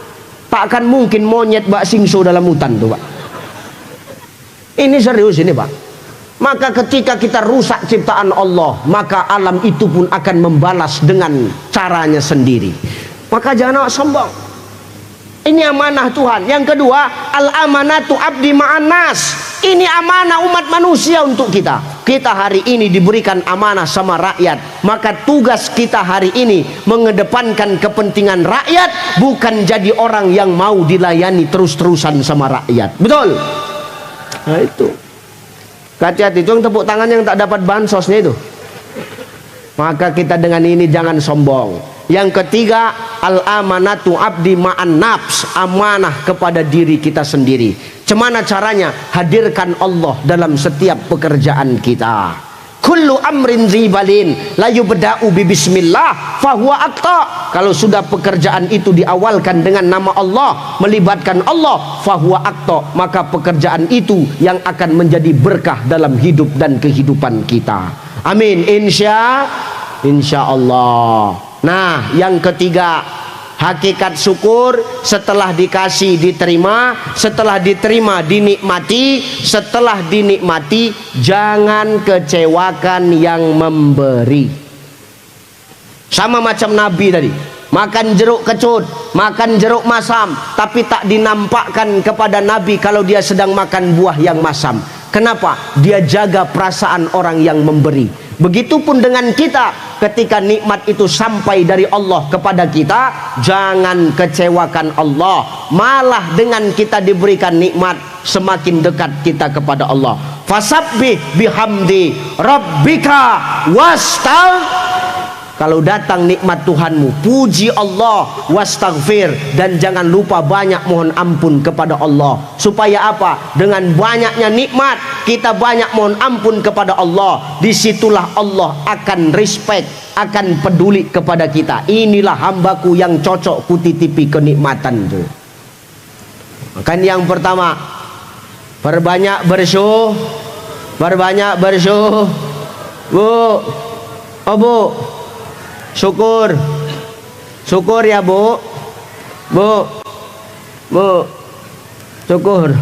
S1: Takkan mungkin monyet bak singso dalam hutan tuh Pak. Ini serius ini Pak. Maka ketika kita rusak ciptaan Allah, maka alam itu pun akan membalas dengan caranya sendiri. Maka jangan sombong. Ini amanah Tuhan. Yang kedua, al-amanatu abdi ma'an nas. Ini amanah umat manusia untuk kita. Kita hari ini diberikan amanah sama rakyat. Maka tugas kita hari ini mengedepankan kepentingan rakyat, bukan jadi orang yang mau dilayani terus-terusan sama rakyat. Betul? Nah itu. Hati-hati, itu yang tepuk tangan yang tak dapat bansosnya itu. Maka kita dengan ini jangan sombong. Yang ketiga, al-amanatu abdi ma'an nafs, amanah kepada diri kita sendiri. Cemana caranya? Hadirkan Allah dalam setiap pekerjaan kita. Kullu amrin zibalin la yubda'u bi bismillah fahuwa aqta. Kalau sudah pekerjaan itu diawalkan dengan nama Allah, melibatkan Allah, fahuwa aqta, maka pekerjaan itu yang akan menjadi berkah dalam hidup dan kehidupan kita. Amin, insya Allah. Nah, yang ketiga, hakikat syukur setelah dikasih diterima, setelah diterima dinikmati, setelah dinikmati jangan kecewakan yang memberi. Sama macam Nabi tadi, makan jeruk kecut, makan jeruk masam, tapi tak dinampakkan kepada Nabi kalau dia sedang makan buah yang masam. Kenapa? Dia jaga perasaan orang yang memberi. Begitupun dengan kita, ketika nikmat itu sampai dari Allah kepada kita, jangan kecewakan Allah. Malah dengan kita diberikan nikmat, semakin dekat kita kepada Allah. Fasabbih bihamdi rabbika kalau datang nikmat Tuhanmu, puji Allah, wastaghfir, dan jangan lupa banyak mohon ampun kepada Allah. Supaya apa? Dengan banyaknya nikmat, kita banyak mohon ampun kepada Allah. Disitulah Allah akan respect, akan peduli kepada kita. Inilah hambaku yang cocok kutitipi kenikmatan itu. Makan yang pertama, perbanyak bersyukur, perbanyak bersyukur. Bu, oh bu, syukur, syukur ya bu, bu, bu, syukur.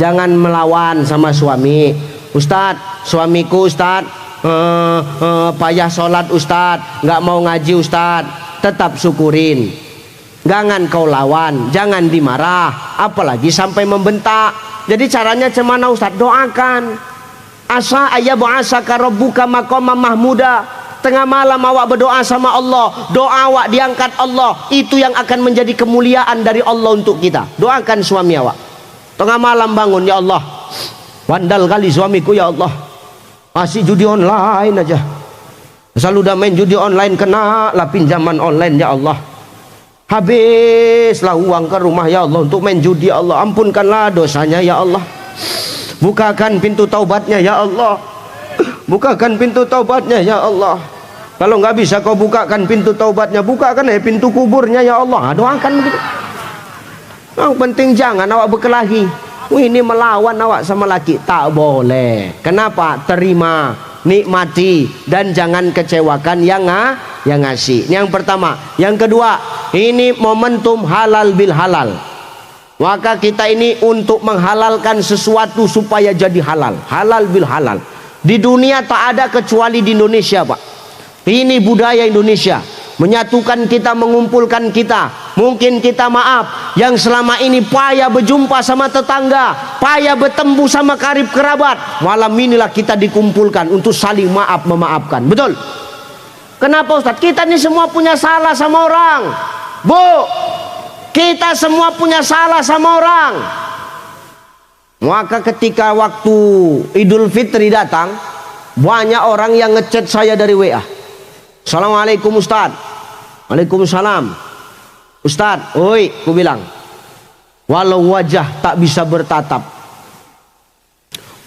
S1: Jangan melawan sama suami. Ustadz, suamiku Ustadz payah sholat Ustadz, nggak mau ngaji Ustadz, tetap syukurin. Jangan kau lawan, jangan dimarah, apalagi sampai membentak. Jadi caranya cemana Ustadz? Doakan. Asa ayyab'asaka rabbuka maqaman mahmuda. Tengah malam awak berdoa sama Allah, doa awak diangkat Allah, itu yang akan menjadi kemuliaan dari Allah untuk kita. Doakan suami awak. Tengah malam bangun, ya Allah, vandal kali suamiku ya Allah, masih judi online aja, selalu udah main judi online, kena lah pinjaman online ya Allah, habislah uang ke rumah ya Allah untuk main judi ya Allah, ampunkanlah dosanya ya Allah, bukakan pintu taubatnya ya Allah, bukakan pintu taubatnya ya Allah. Kalau nggak bisa kau bukakan pintu taubatnya, bukakan pintu kuburnya ya Allah. Doakan begitu. Yang penting jangan awak berkelahi. Ini melawan awak sama laki, tak boleh. Kenapa? Terima, nikmati, dan jangan kecewakan yang ngasih. Ini yang pertama. Yang kedua, ini momentum halal bil halal. Maka kita ini untuk menghalalkan sesuatu supaya jadi halal. Halal bil halal. Di dunia tak ada kecuali di Indonesia, Pak. Ini budaya Indonesia, menyatukan kita, mengumpulkan kita. Mungkin kita maaf yang selama ini payah berjumpa sama tetangga, payah bertemu sama karib kerabat. Malam inilah kita dikumpulkan untuk saling maaf memaafkan. Betul? Kenapa Ustaz? Kita ini semua punya salah sama orang. Bu, kita semua punya salah sama orang. Maka ketika waktu Idul Fitri datang, banyak orang yang ngechat saya dari WA. Assalamualaikum Ustaz. Waalaikumsalam. Ustaz, oi, ku bilang, walau wajah tak bisa bertatap,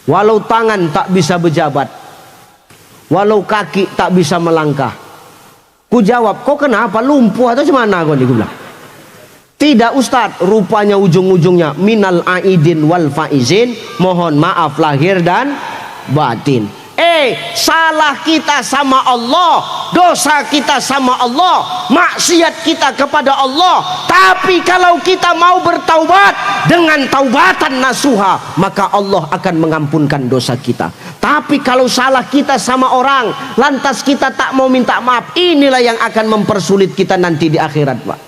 S1: walau tangan tak bisa berjabat, walau kaki tak bisa melangkah. Ku jawab, kau kenapa, lumpuh atau gimana? Ku bilang, tidak Ustaz, rupanya ujung-ujungnya minal aidin wal faizin, mohon maaf lahir dan batin. Salah kita sama Allah, dosa kita sama Allah, maksiat kita kepada Allah. Tapi kalau kita mau bertaubat dengan taubatan nasuha, maka Allah akan mengampunkan dosa kita. Tapi kalau salah kita sama orang, lantas kita tak mau minta maaf, inilah yang akan mempersulit kita nanti di akhirat, Pak.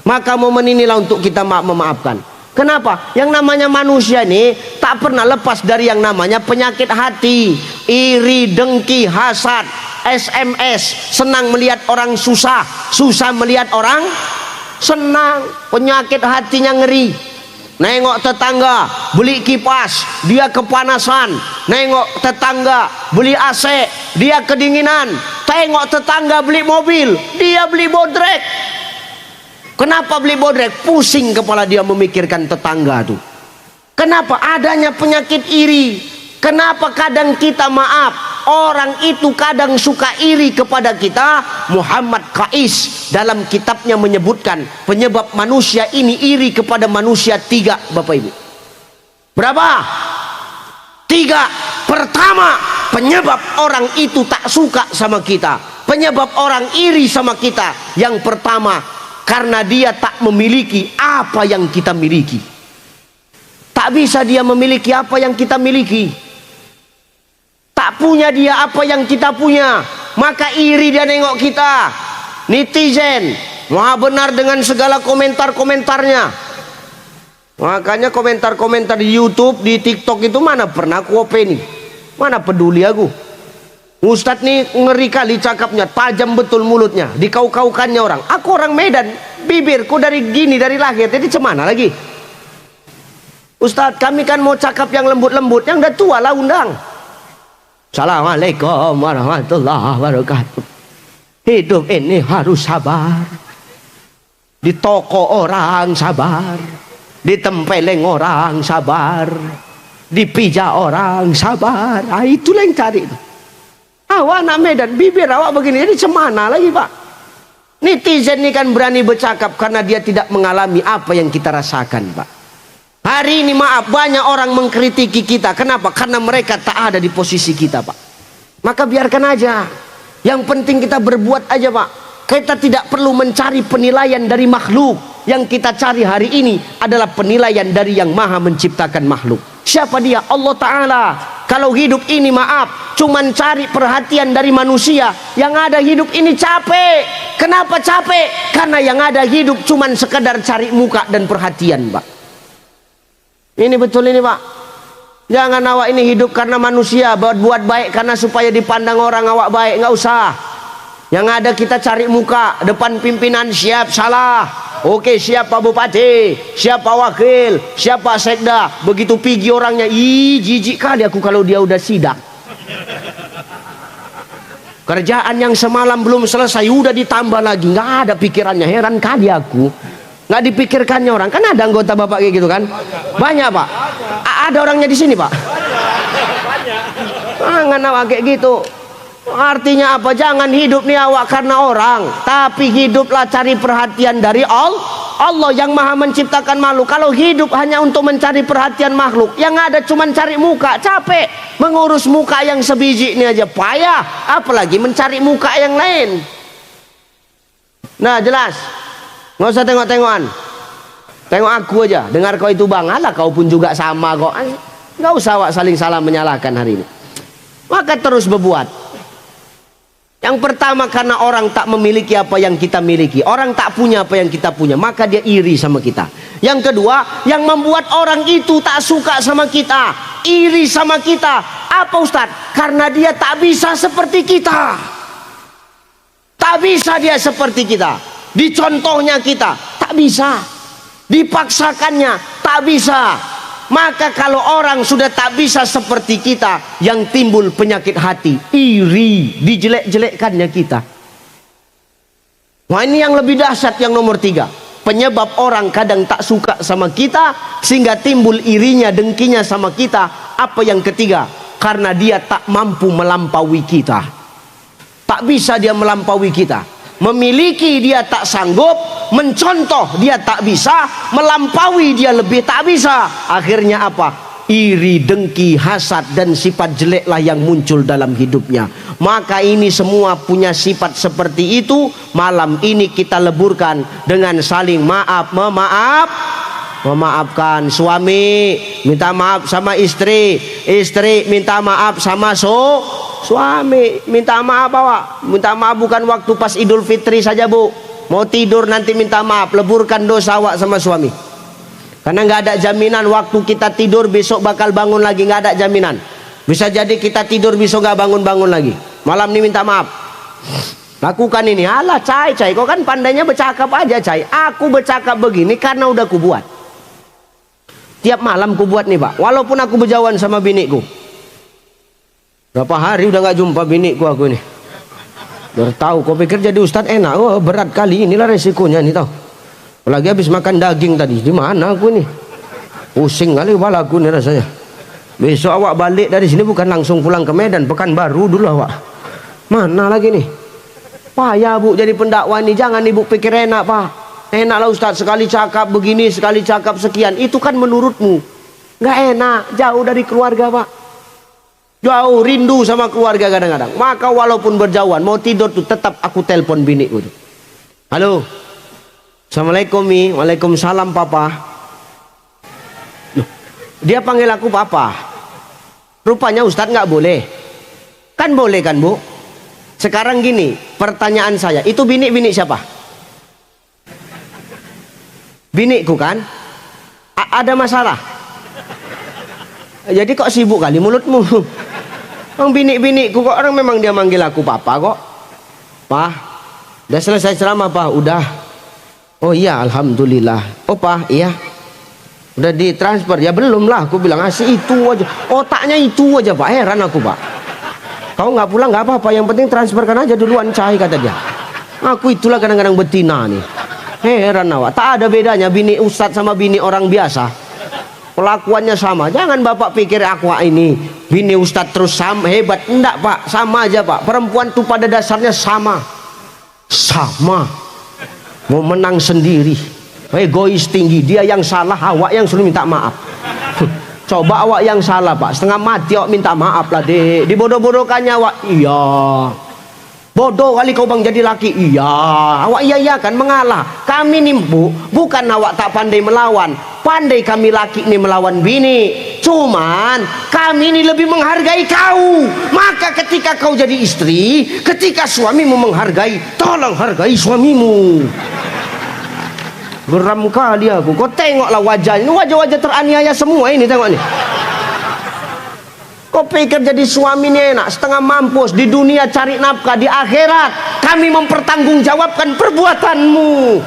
S1: Maka momen inilah untuk kita memaafkan. Kenapa? Yang namanya manusia ini tak pernah lepas dari yang namanya penyakit hati, iri, dengki, hasad, SMS, senang melihat orang susah, susah melihat orang senang, penyakit hatinya ngeri. Nengok tetangga beli kipas, dia kepanasan. Nengok tetangga beli AC, dia kedinginan. Tengok tetangga beli mobil, dia beli bodrek. Kenapa beli bodrek? Pusing kepala dia memikirkan tetangga tuh. Kenapa? Adanya penyakit iri. Kenapa kadang kita maaf, orang itu kadang suka iri kepada kita. Muhammad Qais dalam kitabnya menyebutkan penyebab manusia ini iri kepada manusia 3, Bapak Ibu. Berapa? 3. Pertama, penyebab orang itu tak suka sama kita, penyebab orang iri sama kita. Yang pertama, karena dia tak memiliki apa yang kita miliki. Tak bisa dia memiliki apa yang kita miliki. Tak punya dia apa yang kita punya, maka iri dia nengok kita. Netizen maha benar dengan segala komentar-komentarnya. Makanya komentar-komentar di YouTube, di TikTok itu mana pernah aku openi, mana peduli aku. Ustadz nih ngeri kali cakapnya, tajam betul mulutnya, dikau-kaukannya orang. Aku orang Medan, bibirku dari gini dari lahir, jadi cemana lagi. Ustadz, kami kan mau cakap yang lembut-lembut, yang udah tua lah undang. Assalamualaikum warahmatullahi wabarakatuh. Hidup ini harus sabar. Di toko orang sabar, di tempeleng orang sabar, di pija orang sabar. Ah, itulah yang cari. Awak anak Medan, bibir awak begini, ini cemana lagi Pak? Netizen ini kan berani bercakap karena dia tidak mengalami apa yang kita rasakan Pak. Hari ini maaf, banyak orang mengkritiki kita. Kenapa? Karena mereka tak ada di posisi kita Pak. Maka biarkan aja. Yang penting kita berbuat aja Pak. Kita tidak perlu mencari penilaian dari makhluk. Yang kita cari hari ini adalah penilaian dari yang maha menciptakan makhluk. Siapa dia? Allah Ta'ala. Kalau hidup ini maaf, cuman cari perhatian dari manusia, yang ada hidup ini capek. Kenapa capek? Karena yang ada hidup cuman sekedar cari muka dan perhatian Pak. Ini betul ini Pak. Jangan awak ini hidup karena manusia, buat baik karena supaya dipandang orang awak baik, nggak usah. Yang ada kita cari muka depan pimpinan, siap salah, oke siap Pak Bupati, siap Pak Wakil, siap Pak Sekda. Begitu pergi orangnya, ih jijik kali aku kalau dia udah sidak. Kerjaan yang semalam belum selesai udah ditambah lagi, nggak ada pikirannya. Heran kali aku, nggak dipikirkannya orang. Kan ada anggota bapak kayak gitu kan? Banyak Pak. Ada orangnya di sini Pak. Jangan awak kayak gitu. Artinya apa? Jangan hidup nih awak karena orang, tapi hiduplah cari perhatian dari Allah yang maha menciptakan makhluk. Kalau hidup hanya untuk mencari perhatian makhluk, yang ada cuma cari muka, capek. Mengurus muka yang sebiji ini aja payah, apalagi mencari muka yang lain. Nah jelas, nggak usah tengok-tengokan. Tengok aku aja, dengar kau itu bang, alah kau pun juga sama kok. Nggak usah awak saling salah menyalahkan hari ini. Maka terus berbuat. Yang pertama karena orang tak memiliki apa yang kita miliki, orang tak punya apa yang kita punya, maka dia iri sama kita. Yang kedua, yang membuat orang itu tak suka sama kita, iri sama kita, apa Ustadz? Karena dia tak bisa seperti kita. Tak bisa dia seperti kita. Dicontohnya kita, tak bisa. Dipaksakannya, tak bisa. Maka kalau orang sudah tak bisa seperti kita, yang timbul penyakit hati, iri, dijelek-jelekkannya kita. Wah ini yang lebih dahsyat, yang nomor 3. Penyebab orang kadang tak suka sama kita sehingga timbul irinya, dengkinya sama kita. Apa yang ketiga? Karena dia tak mampu melampaui kita. Tak bisa dia melampaui kita. Memiliki dia tak sanggup, mencontoh dia tak bisa, melampaui dia lebih tak bisa. Akhirnya apa? Iri, dengki, hasad dan sifat jeleklah yang muncul dalam hidupnya. Maka ini semua punya sifat seperti itu. Malam ini kita leburkan dengan saling maaf, memaafkan. Suami minta maaf sama istri, istri minta maaf sama suami. Minta maaf awak, minta maaf bukan waktu pas Idul Fitri saja Bu, mau tidur nanti minta maaf, leburkan dosa awak sama suami. Karena nggak ada jaminan waktu kita tidur besok bakal bangun lagi, nggak ada jaminan. Bisa jadi kita tidur besok nggak bangun-bangun lagi. Malam ini minta maaf. Lakukan ini. Alah cai, kau kan pandainya bercakap aja cai. Aku bercakap begini karena udah ku buat. Tiap malam ku buat nih Pak, walaupun aku berjauhan sama biniku. Berapa hari udah nggak jumpa biniku aku nih. Biar tahu, kau pikir jadi ustadz enak? Oh berat kali, inilah resikonya nih tau. Apalagi habis makan daging tadi, di mana aku nih? Pusing kali kepala aku nih rasanya. Besok awak balik dari sini bukan langsung pulang ke Medan, Pekanbaru dulu awak. Mana lagi nih? Payah Bu jadi pendakwa nih, jangan ibu pikir enak Pak. Enaklah Ustadz sekali cakap begini, sekali cakap sekian. Itu kan menurutmu. Nggak enak, jauh dari keluarga Pak. Jauh, rindu sama keluarga kadang-kadang. Maka walaupun berjauhan, mau tidur tuh tetap aku telepon biniku tuh. Halo. Assalamualaikum Mi. Waalaikumsalam Papa. Loh, dia panggil aku Papa. Rupanya Ustadz nggak boleh. Kan boleh kan Bu? Sekarang gini, pertanyaan saya, itu bini siapa? Biniku kan? Ada masalah? Jadi kok sibuk kali mulutmu? Bang biniku kok orang memang dia manggil aku Papa kok. Pak, udah selesai ceramah Pak? Udah. Oh iya, alhamdulillah. Oh Pak, iya. Udah ditransfer? Ya belum lah, aku bilang asih itu aja. Otaknya itu aja Pak, heran aku Pak. Kau nggak pulang nggak apa-apa, yang penting transferkan aja duluan cai kata dia. Aku itulah kadang-kadang betina nih. Heran awak, tak ada bedanya bini ustadz sama bini orang biasa. Pelakuannya sama. Jangan Bapak pikir aku ini bini ustadz terus sama hebat. Enggak Pak, sama aja Pak. Perempuan tuh pada dasarnya sama. Mau menang sendiri. Egois tinggi, dia yang salah, awak yang suruh minta maaf. Coba awak yang salah Pak, setengah mati awak minta maaf lah dek. Dibodoh-bodohkannya awak. Iya. Bodoh kali kau bang jadi laki. Iya. Awak iya kan mengalah. Kami nih Bu, bukan awak tak pandai melawan. Pandai kami laki nih melawan bini. Cuman kami ini lebih menghargai kau. Maka ketika kau jadi istri, ketika suamimu menghargai, tolong hargai suamimu. Geram kali aku. Kau tengoklah wajahnya. Ini wajah-wajah teraniaya semua ini, tengok nih. Kau pikir jadi suami ini enak, setengah mampus. Di dunia cari nafkah, di akhirat kami mempertanggungjawabkan perbuatanmu.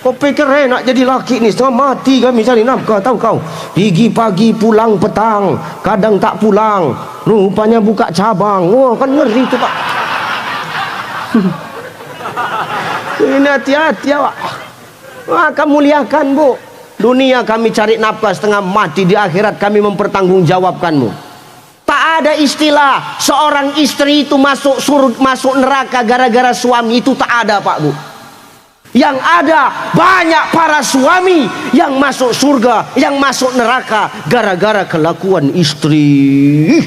S1: Kau pikir enak jadi laki nih, setengah mati kami cari nafkah. Tahu kau, pergi pagi pulang petang, kadang tak pulang, rupanya buka cabang. Wah kan ngeri tuh Pak. Ini hati-hati awak. Maka muliakan Bu. Dunia kami cari nafkah setengah mati, di akhirat kami mempertanggungjawabkanmu. Tak ada istilah seorang istri itu masuk neraka gara-gara suami, itu tak ada Pak Bu. Yang ada banyak para suami yang masuk surga, yang masuk neraka gara-gara kelakuan istri.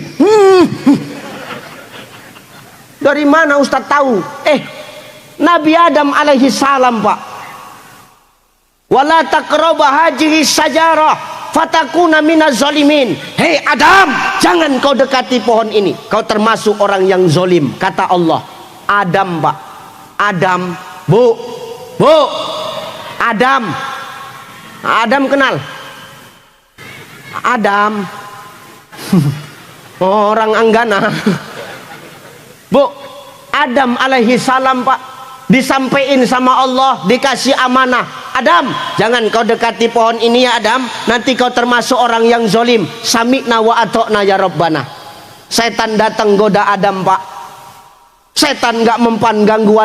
S1: Dari mana Ustadz tahu? Nabi Adam alaihi salam Pak. Wala taqrabah hadhihi sajarah fatakuna minaz zalimin. Hei Adam, jangan kau dekati pohon ini, kau termasuk orang yang zolim, kata Allah. Adam Pak. Adam, Bu. Adam kenal? Adam. Orang Anggana. Bu, Adam alaihi salam Pak, disampaikan sama Allah, dikasih amanah. Adam, jangan kau dekati pohon ini ya Adam, nanti kau termasuk orang yang zolim. Sami'na wa atokna ya Rabbana. Setan datang goda Adam Pak. Setan gak mempan ganggu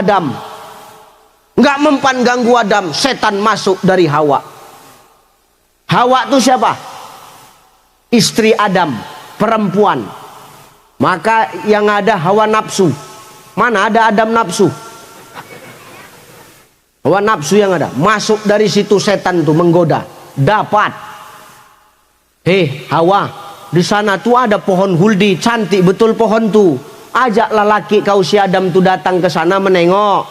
S1: Adam. Setan masuk dari Hawa. Hawa itu siapa? Istri Adam, perempuan. Maka yang ada hawa nafsu. Mana ada Adam nafsu? Hawa nafsu yang ada, masuk dari situ setan tuh menggoda. Dapat. Hawa, di sana tuh ada pohon huldi, cantik betul pohon tuh. Ajaklah laki kau si Adam tuh datang ke sana menengok.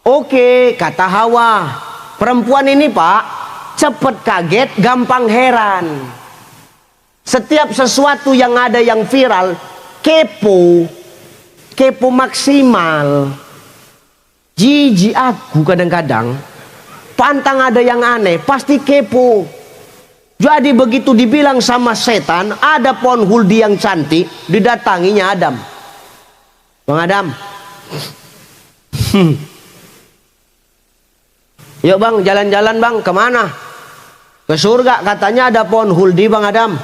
S1: Oke, kata Hawa. Perempuan ini Pak, cepet kaget, gampang heran. Setiap sesuatu yang ada yang viral, kepo maksimal. Jijik aku kadang-kadang, pantang ada yang aneh, pasti kepo. Jadi begitu dibilang sama setan, ada pohon huldi yang cantik, didatanginya Adam. Bang Adam, yuk bang, jalan-jalan bang, kemana? Ke surga katanya ada pohon huldi Bang Adam.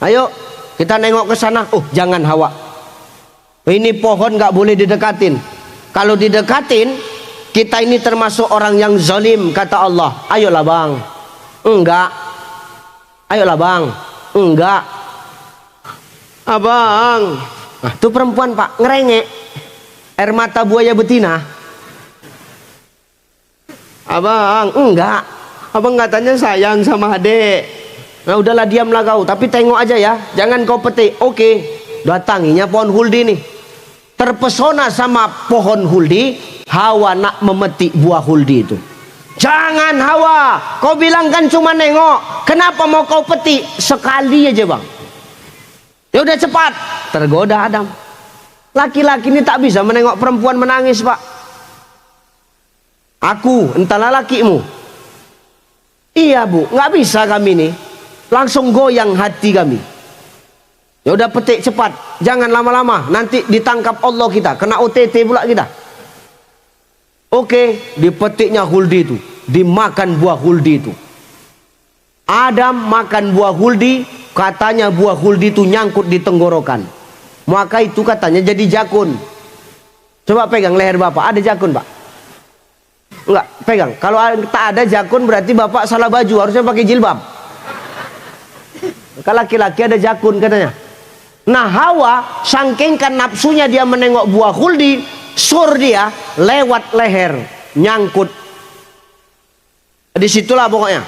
S1: Ayo kita nengok ke sana. Oh jangan Hawa, ini pohon nggak boleh didekatin. Kalau didekatin kita ini termasuk orang yang zalim kata Allah. Ayolah Bang. Enggak. Ayolah Bang. Enggak. Abang. Nah, tuh perempuan Pak ngerengek. Air mata buaya betina. Abang, enggak. Abang katanya sayang sama adek. Nah udahlah diamlah kau, tapi tengok aja ya, jangan kau petik. Oke, datanginya pohon huldi nih. Terpesona sama pohon huldi, Hawa nak memetik buah huldi itu. Jangan Hawa, kau bilang kan cuma nengok. Kenapa mau kau petik? Sekali aja Bang. Ya udah cepat. Tergoda Adam. Laki-laki ini tak bisa menengok perempuan menangis Pak. Aku, entahlah lakimu. Iya Bu, nggak bisa kami nih. Langsung goyang hati kami. Ya udah petik cepat, jangan lama-lama. Nanti ditangkap Allah kita, kena OTT pula kita. Oke, dipetiknya huldi itu, dimakan buah huldi itu. Adam makan buah huldi, katanya buah huldi itu nyangkut di tenggorokan. Maka itu katanya jadi jakun. Coba pegang leher Bapak, ada jakun Pak? Enggak, pegang. Kalau tak ada jakun berarti Bapak salah baju, harusnya pakai jilbab. Kalau laki-laki ada jakun katanya. Nah Hawa sangkingkan nafsunya dia menengok buah huldi, sur dia lewat leher, nyangkut. Disitulah pokoknya.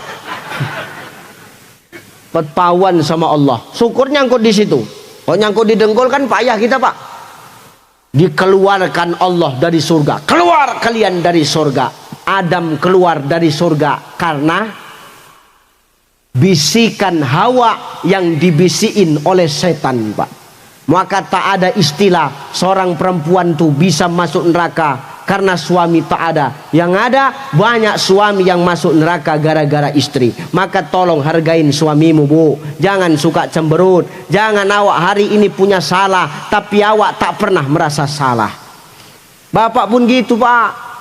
S1: Ketahuan sama Allah. Syukur nyangkut di situ. Kalau nyangkut di dengkul kan payah kita Pak. Dikeluarkan Allah dari surga. Keluar kalian dari surga. Adam keluar dari surga karena bisikan Hawa yang dibisikin oleh setan Pak. Maka tak ada istilah seorang perempuan tuh bisa masuk neraka karena suami tak ada. Yang ada banyak suami yang masuk neraka gara-gara istri. Maka tolong hargain suamimu Bu. Jangan suka cemberut. Jangan awak hari ini punya salah tapi awak tak pernah merasa salah. Bapak pun gitu Pak.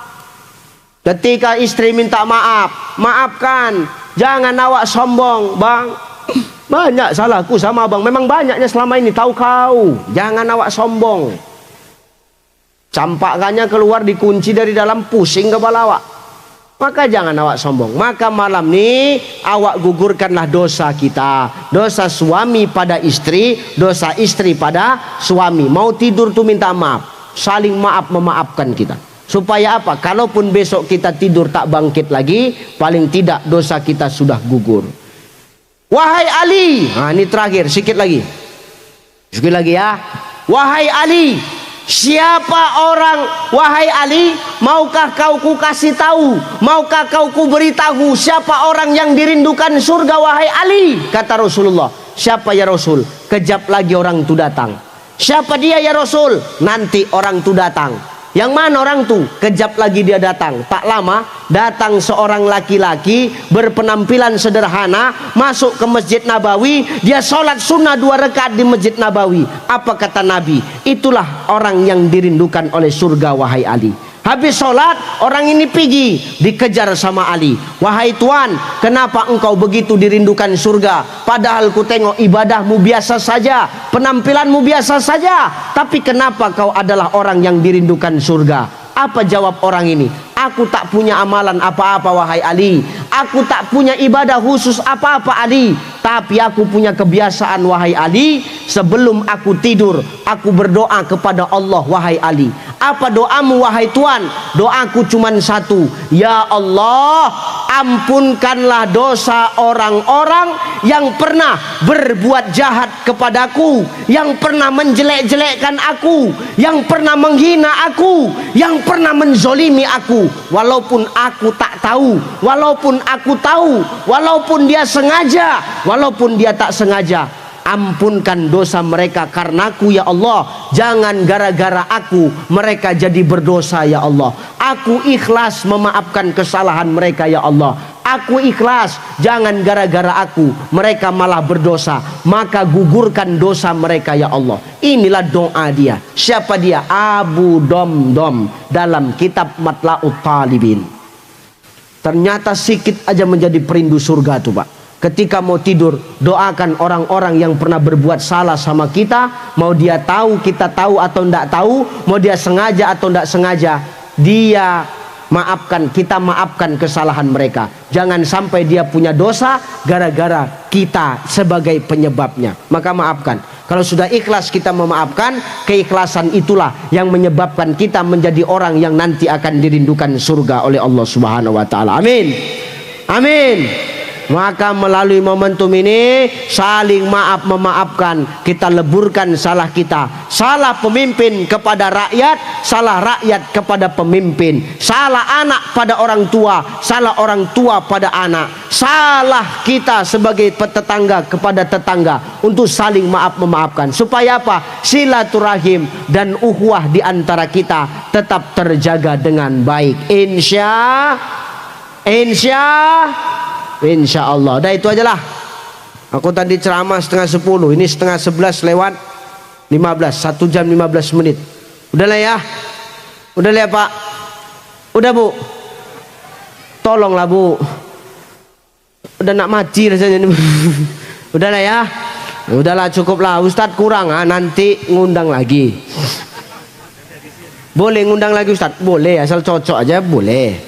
S1: Ketika istri minta maaf, maafkan. Jangan awak sombong Bang. Banyak salahku sama Abang. Memang banyaknya selama ini, tahu kau. Jangan awak sombong. Campakannya keluar dikunci dari dalam, pusing kepala awak. Maka jangan awak sombong. Maka malam ini awak gugurkanlah dosa kita. Dosa suami pada istri, dosa istri pada suami. Mau tidur tuh minta maaf. Saling maaf memaafkan kita. Supaya apa? Kalaupun besok kita tidur tak bangkit lagi, paling tidak dosa kita sudah gugur. Wahai Ali, nah ini terakhir, sikit lagi ya. Wahai Ali, siapa orang, wahai Ali, maukah kau ku kasih tahu, maukah kau ku beritahu siapa orang yang dirindukan surga wahai Ali? Kata Rasulullah. Siapa ya Rasul? Kejap lagi orang itu datang. Siapa dia ya Rasul? Nanti orang itu datang. Yang mana orang tuh? Kejap lagi dia datang. Tak lama datang seorang laki-laki berpenampilan sederhana, masuk ke Masjid Nabawi. Dia sholat sunnah 2 rakaat di Masjid Nabawi. Apa kata Nabi? Itulah orang yang dirindukan oleh surga wahai Ali. Habis sholat orang ini pergi, dikejar sama Ali. Wahai Tuan, kenapa engkau begitu dirindukan surga? Padahal ku tengok ibadahmu biasa saja, penampilanmu biasa saja, tapi kenapa kau adalah orang yang dirindukan surga? Apa jawab orang ini? Aku tak punya amalan apa-apa wahai Ali. Aku tak punya ibadah khusus apa-apa Ali. Tapi aku punya kebiasaan wahai Ali. Sebelum aku tidur, aku berdoa kepada Allah wahai Ali. Apa doamu wahai Tuan? Doaku cuma satu. Ya Allah, ampunkanlah dosa orang-orang yang pernah berbuat jahat kepadaku, yang pernah menjelek-jelekkan aku, yang pernah menghina aku, yang pernah menzolimi aku. Walaupun aku tak tahu, walaupun aku tahu, walaupun dia sengaja, walaupun dia tak sengaja, ampunkan dosa mereka karenaku ya Allah. Jangan gara-gara aku mereka jadi berdosa ya Allah. Aku ikhlas memaafkan kesalahan mereka ya Allah. Aku ikhlas, jangan gara-gara aku mereka malah berdosa. Maka gugurkan dosa mereka ya Allah. Inilah doa dia. Siapa dia? Abu Domdom dalam kitab Matla'ut Talibin. Ternyata sikit aja menjadi perindu surga tuh Pak. Ketika mau tidur, doakan orang-orang yang pernah berbuat salah sama kita, mau dia tahu, kita tahu atau tidak tahu, mau dia sengaja atau tidak sengaja, dia maafkan, kita maafkan kesalahan mereka. Jangan sampai dia punya dosa gara-gara kita sebagai penyebabnya. Maka maafkan. Kalau sudah ikhlas kita memaafkan, keikhlasan itulah yang menyebabkan kita menjadi orang yang nanti akan dirindukan surga oleh Allah Subhanahu wa taala. Amin. Amin. Maka melalui momentum ini saling maaf memaafkan, kita leburkan salah kita. Salah pemimpin kepada rakyat, salah rakyat kepada pemimpin. Salah anak pada orang tua, salah orang tua pada anak. Salah kita sebagai tetangga kepada tetangga untuk saling maaf memaafkan. Supaya apa? Silaturahim dan ukhuwah di antara kita tetap terjaga dengan baik. Insya Allah. Dah itu aja lah. Aku tadi ceramah setengah 10, ini setengah 11 lewat 15, 1 jam 15 menit. Udah lah ya. Udah lah ya Pak. Udah Bu. Tolonglah Bu. Udah nak mati rasanya. Udah lah ya. Udahlah cukup lah. Ustadz kurang, nanti ngundang lagi. Boleh ngundang lagi Ustadz? Boleh, asal cocok aja boleh.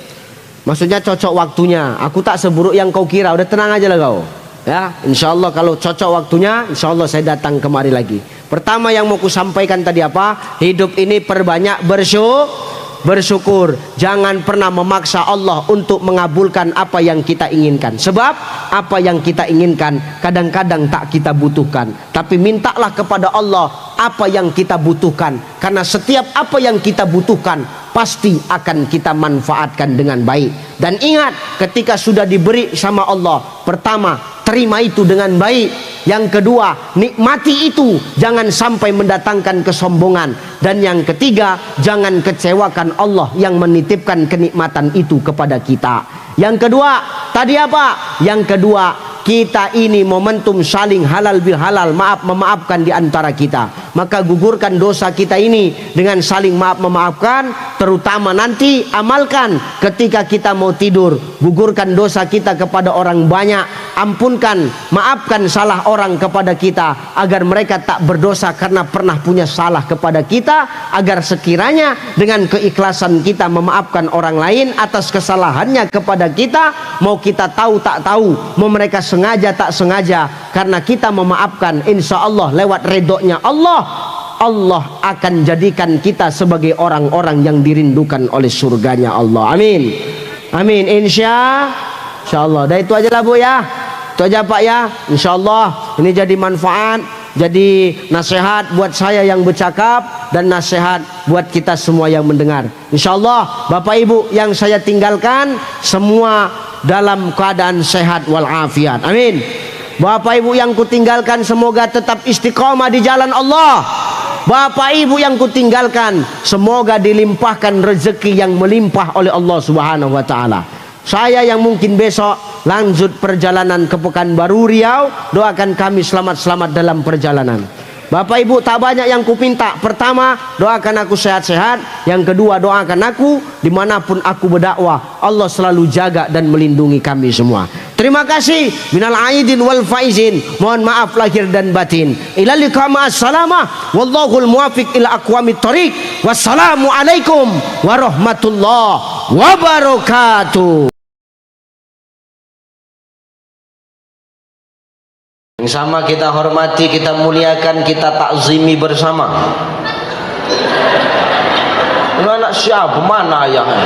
S1: Maksudnya cocok waktunya. Aku tak seburuk yang kau kira. Udah tenang aja lah kau. Ya, insya Allah kalau cocok waktunya, insya Allah saya datang kemari lagi. Pertama yang mau ku sampaikan tadi apa? Hidup ini perbanyak bersyukur. Jangan pernah memaksa Allah untuk mengabulkan apa yang kita inginkan. Sebab apa yang kita inginkan kadang-kadang tak kita butuhkan. Tapi mintalah kepada Allah apa yang kita butuhkan. Karena setiap apa yang kita butuhkan pasti akan kita manfaatkan dengan baik. Dan ingat, ketika sudah diberi sama Allah, pertama, terima itu dengan baik. Yang kedua, nikmati itu, jangan sampai mendatangkan kesombongan. Dan yang ketiga, jangan kecewakan Allah yang menitipkan kenikmatan itu kepada kita. Yang kedua, tadi apa? Yang kedua, kita ini momentum saling halal bil halal, maaf memaafkan di antara kita. Maka gugurkan dosa kita ini dengan saling maaf memaafkan. Terutama nanti amalkan ketika kita mau tidur, gugurkan dosa kita kepada orang banyak. Ampunkan, maafkan salah orang kepada kita, agar mereka tak berdosa karena pernah punya salah kepada kita. Agar sekiranya dengan keikhlasan kita memaafkan orang lain atas kesalahannya kepada kita, mau kita tahu tak tahu, mau mereka sengaja tak sengaja, karena kita memaafkan, insya Allah lewat redoknya Allah, Allah akan jadikan kita sebagai orang-orang yang dirindukan oleh surganya Allah. Amin. Amin. Insya Allah. Dah itu aja lah Bu ya. Itu aja Pak ya. Insya Allah ini jadi manfaat, jadi nasihat buat saya yang bercakap dan nasihat buat kita semua yang mendengar. Insya Allah Bapak Ibu yang saya tinggalkan semua dalam keadaan sehat walafiat. Amin. Bapak Ibu yang kutinggalkan semoga tetap istiqomah di jalan Allah. Bapak Ibu yang kutinggalkan semoga dilimpahkan rezeki yang melimpah oleh Allah Subhanahu wa taala. Saya yang mungkin besok lanjut perjalanan ke Pekanbaru Riau, doakan kami selamat-selamat dalam perjalanan. Bapak Ibu tak banyak yang kupinta. Pertama, doakan aku sehat-sehat. Yang kedua, doakan aku dimanapun aku berdakwah, Allah selalu jaga dan melindungi kami semua. Terima kasih. Minal aidin wal faizin. Mohon maaf lahir dan batin. Ila liqa ma'as salamah. Wallahul muwafiq ila aqwamit thoriq. Wassalamu alaikum warahmatullahi wabarakatuh. Yang sama kita hormati, kita muliakan, kita takzimi bersama. Ini anak siapa? Mana ayahnya?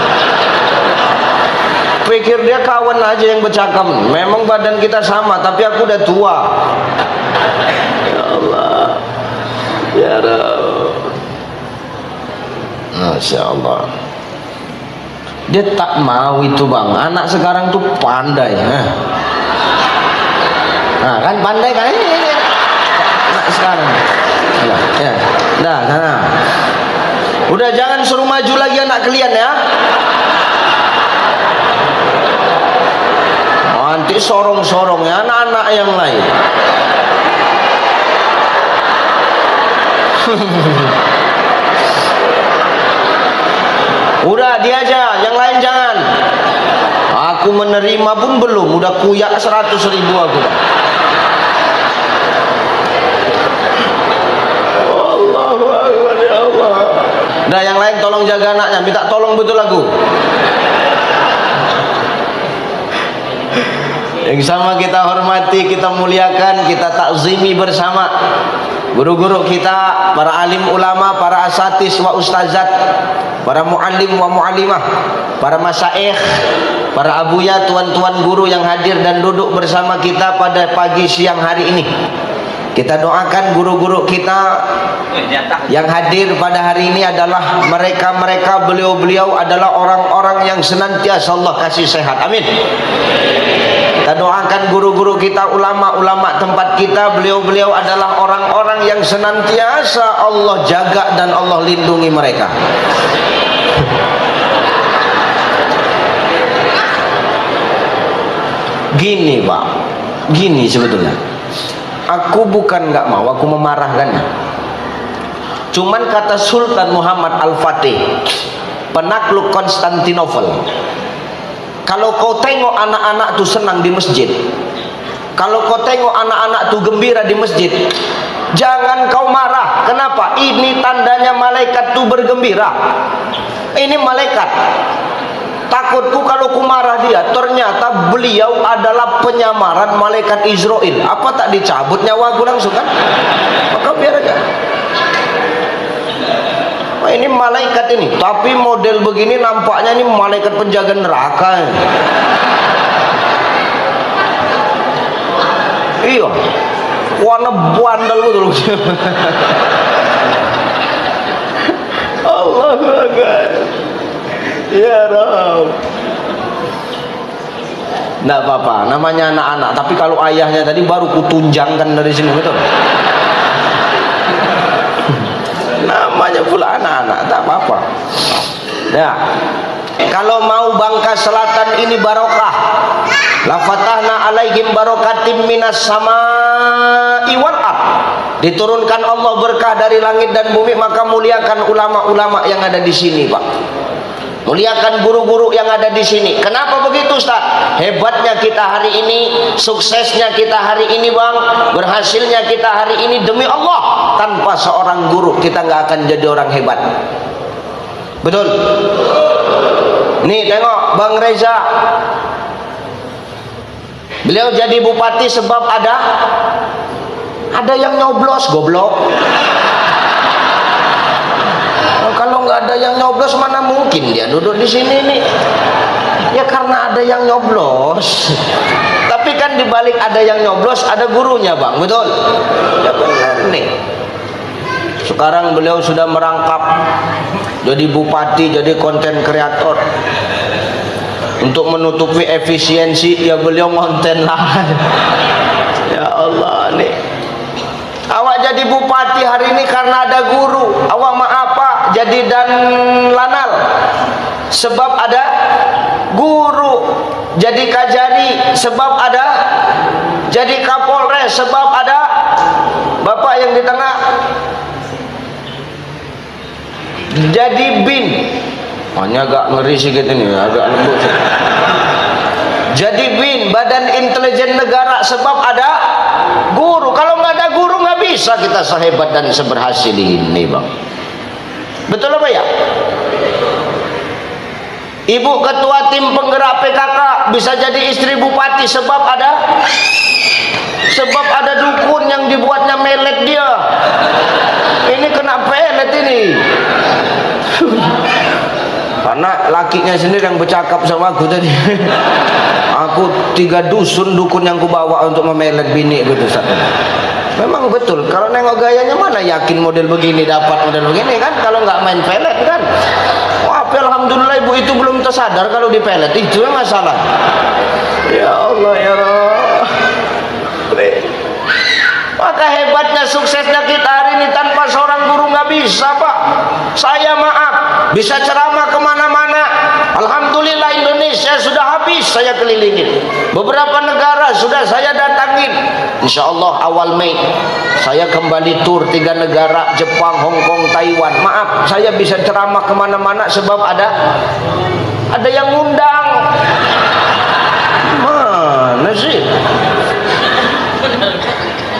S1: Pikir dia kawan aja yang bercakap. Memang badan kita sama, tapi aku udah tua. Ya Allah, ya Rabb. Masya Allah. Dia tak mau itu bang. Anak sekarang tuh pandai. Nah kan pandai kan ini nah, sekarang ya dah sana udah jangan suruh maju lagi anak kalian ya, nanti sorong-sorong ya anak-anak yang lain. Udah dia aja, yang lain jangan. Aku Aku menerima pun belum, udah kuyak 100.000 aku dah. Allahu Akbar, ya Allah. Nah yang lain tolong jaga anaknya, minta tolong betul aku. Yang sama kita hormati, kita muliakan, kita takzimi bersama guru-guru kita, para alim ulama, para asatis wa ustazat, para muallim wa muallimah, para masyayikh, para abuya, tuan-tuan guru yang hadir dan duduk bersama kita pada pagi siang hari ini. Kita doakan guru-guru kita yang hadir pada hari ini adalah mereka-mereka, beliau-beliau adalah orang-orang yang senantiasa Allah kasih sehat. Amin. Kita doakan guru-guru kita, ulama-ulama tempat kita, beliau-beliau adalah orang-orang yang senantiasa Allah jaga dan Allah lindungi mereka. Gini Pak, gini sebetulnya. Aku bukan nggak mau, aku memarahkannya. Cuman kata Sultan Muhammad Al-Fatih, penakluk Konstantinopel, kalau kau tengok anak-anak tuh senang di masjid, kalau kau tengok anak-anak tuh gembira di masjid, jangan kau marah. Kenapa? Ini tandanya malaikat tuh bergembira. Ini malaikat. Takutku kalau ku marah dia, ternyata beliau adalah penyamaran malaikat Israel. Apa tak dicabut nyawaku langsung kan? Maka biar aja. Nah, ini malaikat ini, tapi model begini nampaknya ini malaikat penjaga neraka. Iya, warna bandel betul. Allahu Akbar. Ya Rabb. Nggak apa-apa, namanya anak-anak. Tapi kalau ayahnya tadi baru kutunjangkan dari sini, betul. Namanya pula anak-anak, tak apa-apa. Ya, kalau mau Bangka Selatan ini barokah, la fatahna alaihim barokatim minas samai wal ard. Diturunkan Allah berkah dari langit dan bumi, maka muliakan ulama-ulama yang ada di sini, Pak. Muliakan guru-guru yang ada di sini. Kenapa begitu, Ustaz? Hebatnya kita hari ini, suksesnya kita hari ini, Bang, berhasilnya kita hari ini demi Allah. Tanpa seorang guru kita nggak akan jadi orang hebat. Betul? Nih tengok Bang Reza. Beliau jadi bupati sebab ada yang nyoblos, goblok. Kalau nggak ada yang nyoblos, mana mungkin dia duduk di sini nih? Ya karena ada yang nyoblos. Tapi kan dibalik ada yang nyoblos, ada gurunya, Bang, betul? Ya benar nih. Sekarang beliau sudah merangkap jadi bupati, jadi konten kreator. Untuk menutupi efisiensi, ya beliau ngonten lah. Ya Allah nih. Awak jadi bupati hari ini karena ada guru. Awak maaf Pak, jadi dan lanal sebab ada guru. Jadi kajari sebab ada, jadi kapolres sebab ada bapak yang di tengah. Jadi bin, hanya agak ngeri sedikit ini, agak lembut. Jadi bin, badan intelijen negara sebab ada guru. Kalau nggak ada guru nggak bisa kita sehebat dan seberhasil ini, Bang. Betul apa ya? Ibu ketua tim penggerak PKK bisa jadi istri bupati sebab ada dukun yang dibuatnya melet dia. Ini kena pelet ini. Karena lakinya sendiri yang bercakap sama aku tadi. Aku 3 dusun dukun yang kubawa untuk memelet bini gitu, Ustaz. Memang betul. Kalau nengok gayanya mana yakin model begini dapat model begini kan? Kalau nggak main pelet kan? Wah, alhamdulillah ibu itu belum tersadar kalau dipelet, itu yang masalah. Ya Allah ya Allah. Maka hebatnya suksesnya kita hari ini tanpa seorang guru nggak bisa, Pak. Saya maaf, bisa ceramah kemana-mana. Alhamdulillah Indonesia sudah habis saya kelilingin. Beberapa negara sudah saya datangin. Insya Allah awal Mei saya kembali tur 3 negara, Jepang, Hong Kong, Taiwan. Maaf, saya bisa ceramah kemana-mana sebab ada yang ngundang. mesti.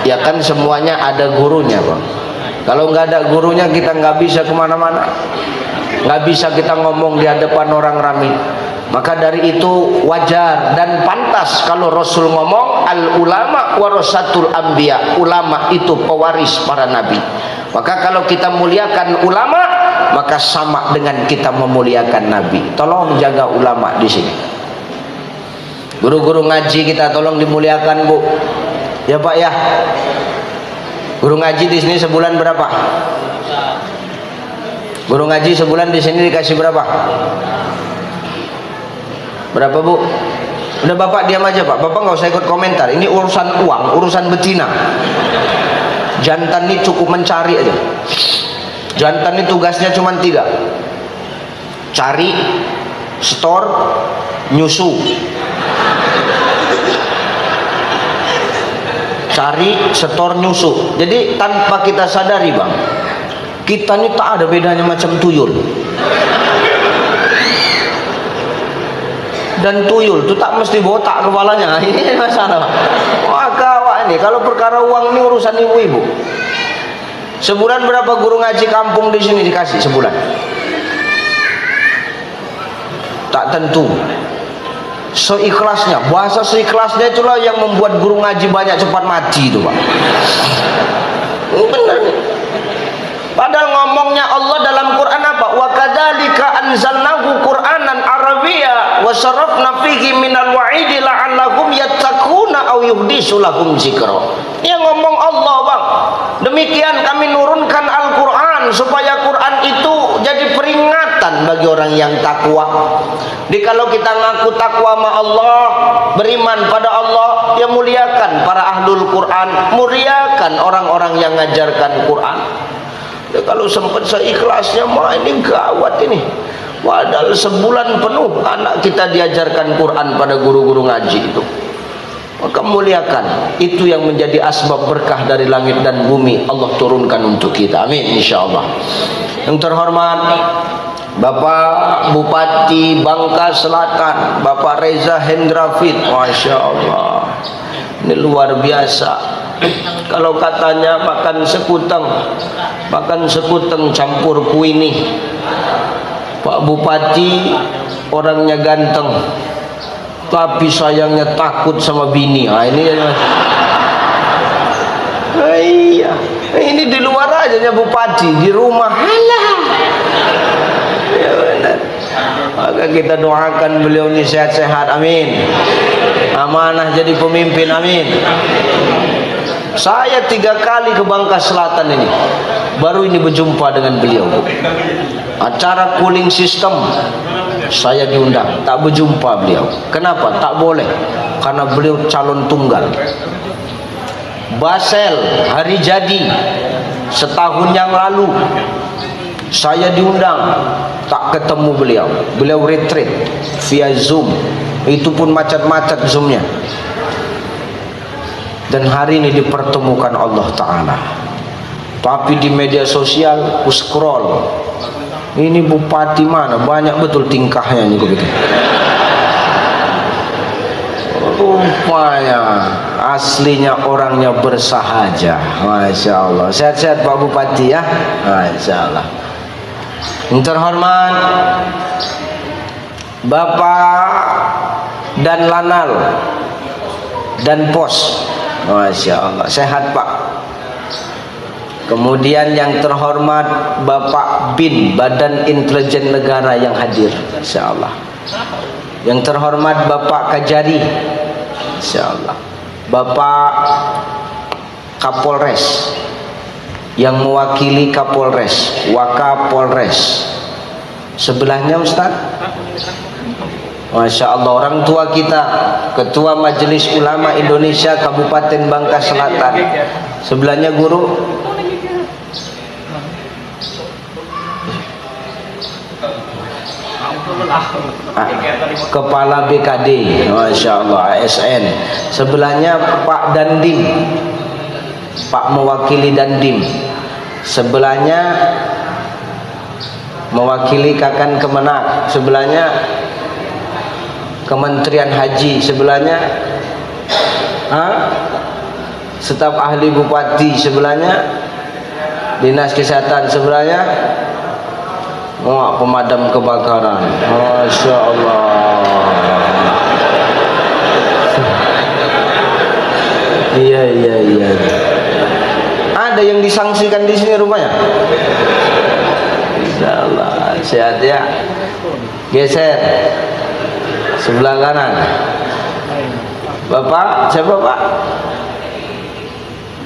S1: Ya kan semuanya ada gurunya Bang. Kalau nggak ada gurunya kita nggak bisa kemana-mana, nggak bisa kita ngomong di hadapan orang ramai. Maka dari itu wajar dan pantas kalau Rasul ngomong al ulama warasatul anbiya, ulama itu pewaris para nabi. Maka kalau kita muliakan ulama, maka sama dengan kita memuliakan nabi. Tolong jaga ulama di sini. Guru-guru ngaji kita tolong dimuliakan Bu. Ya Pak ya. Guru ngaji di sini sebulan berapa? Guru ngaji sebulan di sini dikasih berapa? Berapa Bu? Udah Bapak diam aja Pak. Bapak nggak usah ikut komentar. Ini urusan uang, urusan betina. Jantan ini cukup mencari aja. Jantan ini tugasnya cuma 3. Cari, store, nyusu. Cari, setor, nyusu. Jadi tanpa kita sadari Bang, kita ini tak ada bedanya macam tuyul. Dan tuyul itu tak mesti botak kepalanya. Ini masalah. Wah kawan ini kalau perkara uang ini urusan ibu-ibu. Sebulan berapa guru ngaji kampung di sini dikasih sebulan? Tak tentu. Seikhlasnya, bahasa seikhlasnya itulah yang membuat guru ngaji banyak cepat mati itu Pak. Benar nih. Padahal ngomongnya Allah dalam Quran apa? Wa kadzalika anzalnahu Qur'anan Arabiyya wa sarafna fihi minal wa'idi la'allahum yattaquna aw yuhdisu lahum dzikra. Yang ngomong Allah Bang. Demikian kami nurunkan Al-Qur'an supaya Quran itu jadi peringatan bagi orang yang takwa. Jadi kalau kita ngaku takwa sama Allah, beriman pada Allah, ya muliakan para ahlul Quran, muliakan orang-orang yang ngajarkan Quran. Ya, kalau sempat seikhlasnya mah ini gawat ini. Padahal sebulan penuh anak kita diajarkan Quran pada guru-guru ngaji itu. Maka muliakan, itu yang menjadi asbab berkah dari langit dan bumi Allah turunkan untuk kita. Amin insyaallah. Yang terhormat Bapak Bupati Bangka Selatan, Bapak Reza Hendrafit, Masya Allah, ini luar biasa. Kalau katanya makan sekuteng campur kuini. Pak Bupati orangnya ganteng, tapi sayangnya takut sama bini. Nah, ini iya, ini di luar aja Bupati, di rumah halah. Ya benar. Maka kita doakan beliau ini sehat-sehat, amin. Amanah jadi pemimpin, amin. Saya 3 kali ke Bangka Selatan ini, baru ini berjumpa dengan beliau. Acara cooling system saya diundang, tak berjumpa beliau. Kenapa? Tak boleh, karena beliau calon tunggal. Basel hari jadi setahun yang lalu saya diundang, tak ketemu beliau. Beliau retreat via Zoom, itu pun macet-macet Zoomnya. Dan hari ini dipertemukan Allah Ta'ala. Tapi di media sosial ku scroll, ini bupati mana, banyak betul tingkahnya ini begitu. Rupanya aslinya orangnya bersahaja. Masya Allah. Sehat-sehat Pak Bupati ya. Masya Allah. Yang terhormat Bapak dan Lanal dan Pos, Masya Allah, sehat Pak. Kemudian yang terhormat Bapak Bin, Badan Intelijen Negara yang hadir, Masya Allah. Yang terhormat Bapak Kajari, Masya Allah. Bapak Kapolres yang mewakili Kapolres, Wakapolres. Sebelahnya Ustaz, Masya Allah, orang tua kita, Ketua Majelis Ulama Indonesia Kabupaten Bangka Selatan. Sebelahnya guru Kepala BKD, Masya Allah, ASN. Sebelahnya Pak Dandim, Pak mewakili Dandim. Sebelahnya mewakili Kakan Kemenak. Sebelahnya Kementerian Haji. Sebelahnya Staf ahli bupati sebelahnya, dinas kesehatan sebelahnya, pemadam kebakaran. Masya Allah. Iya. Ada yang disangsikan di sini rupanya. Insyaallah sehat ya. Geser sebelah kanan. Bapak siapa Pak?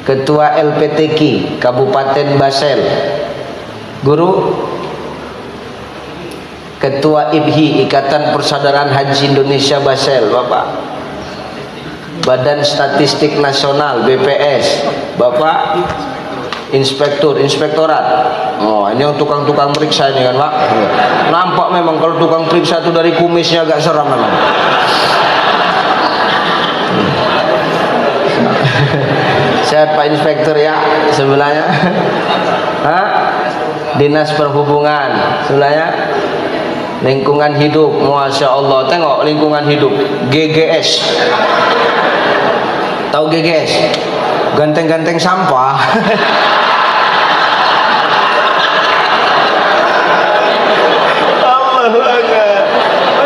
S1: Ketua LPTQ Kabupaten Basel. Guru? Ketua IPHI Ikatan Persaudaraan Haji Indonesia Basel, Bapak. Badan Statistik Nasional BPS, Bapak. Inspektorat. Oh, ini yang tukang-tukang periksa ini kan, Pak. Nampak memang kalau tukang periksa itu dari kumisnya agak seram memang. Sehat Pak Inspektur ya sebelahnya. Dinas Perhubungan sebelahnya. Lingkungan hidup, Masya Allah. Tengok lingkungan hidup, GGS. Tahu GGS? Ganteng-ganteng sampah. Allahu Akbar.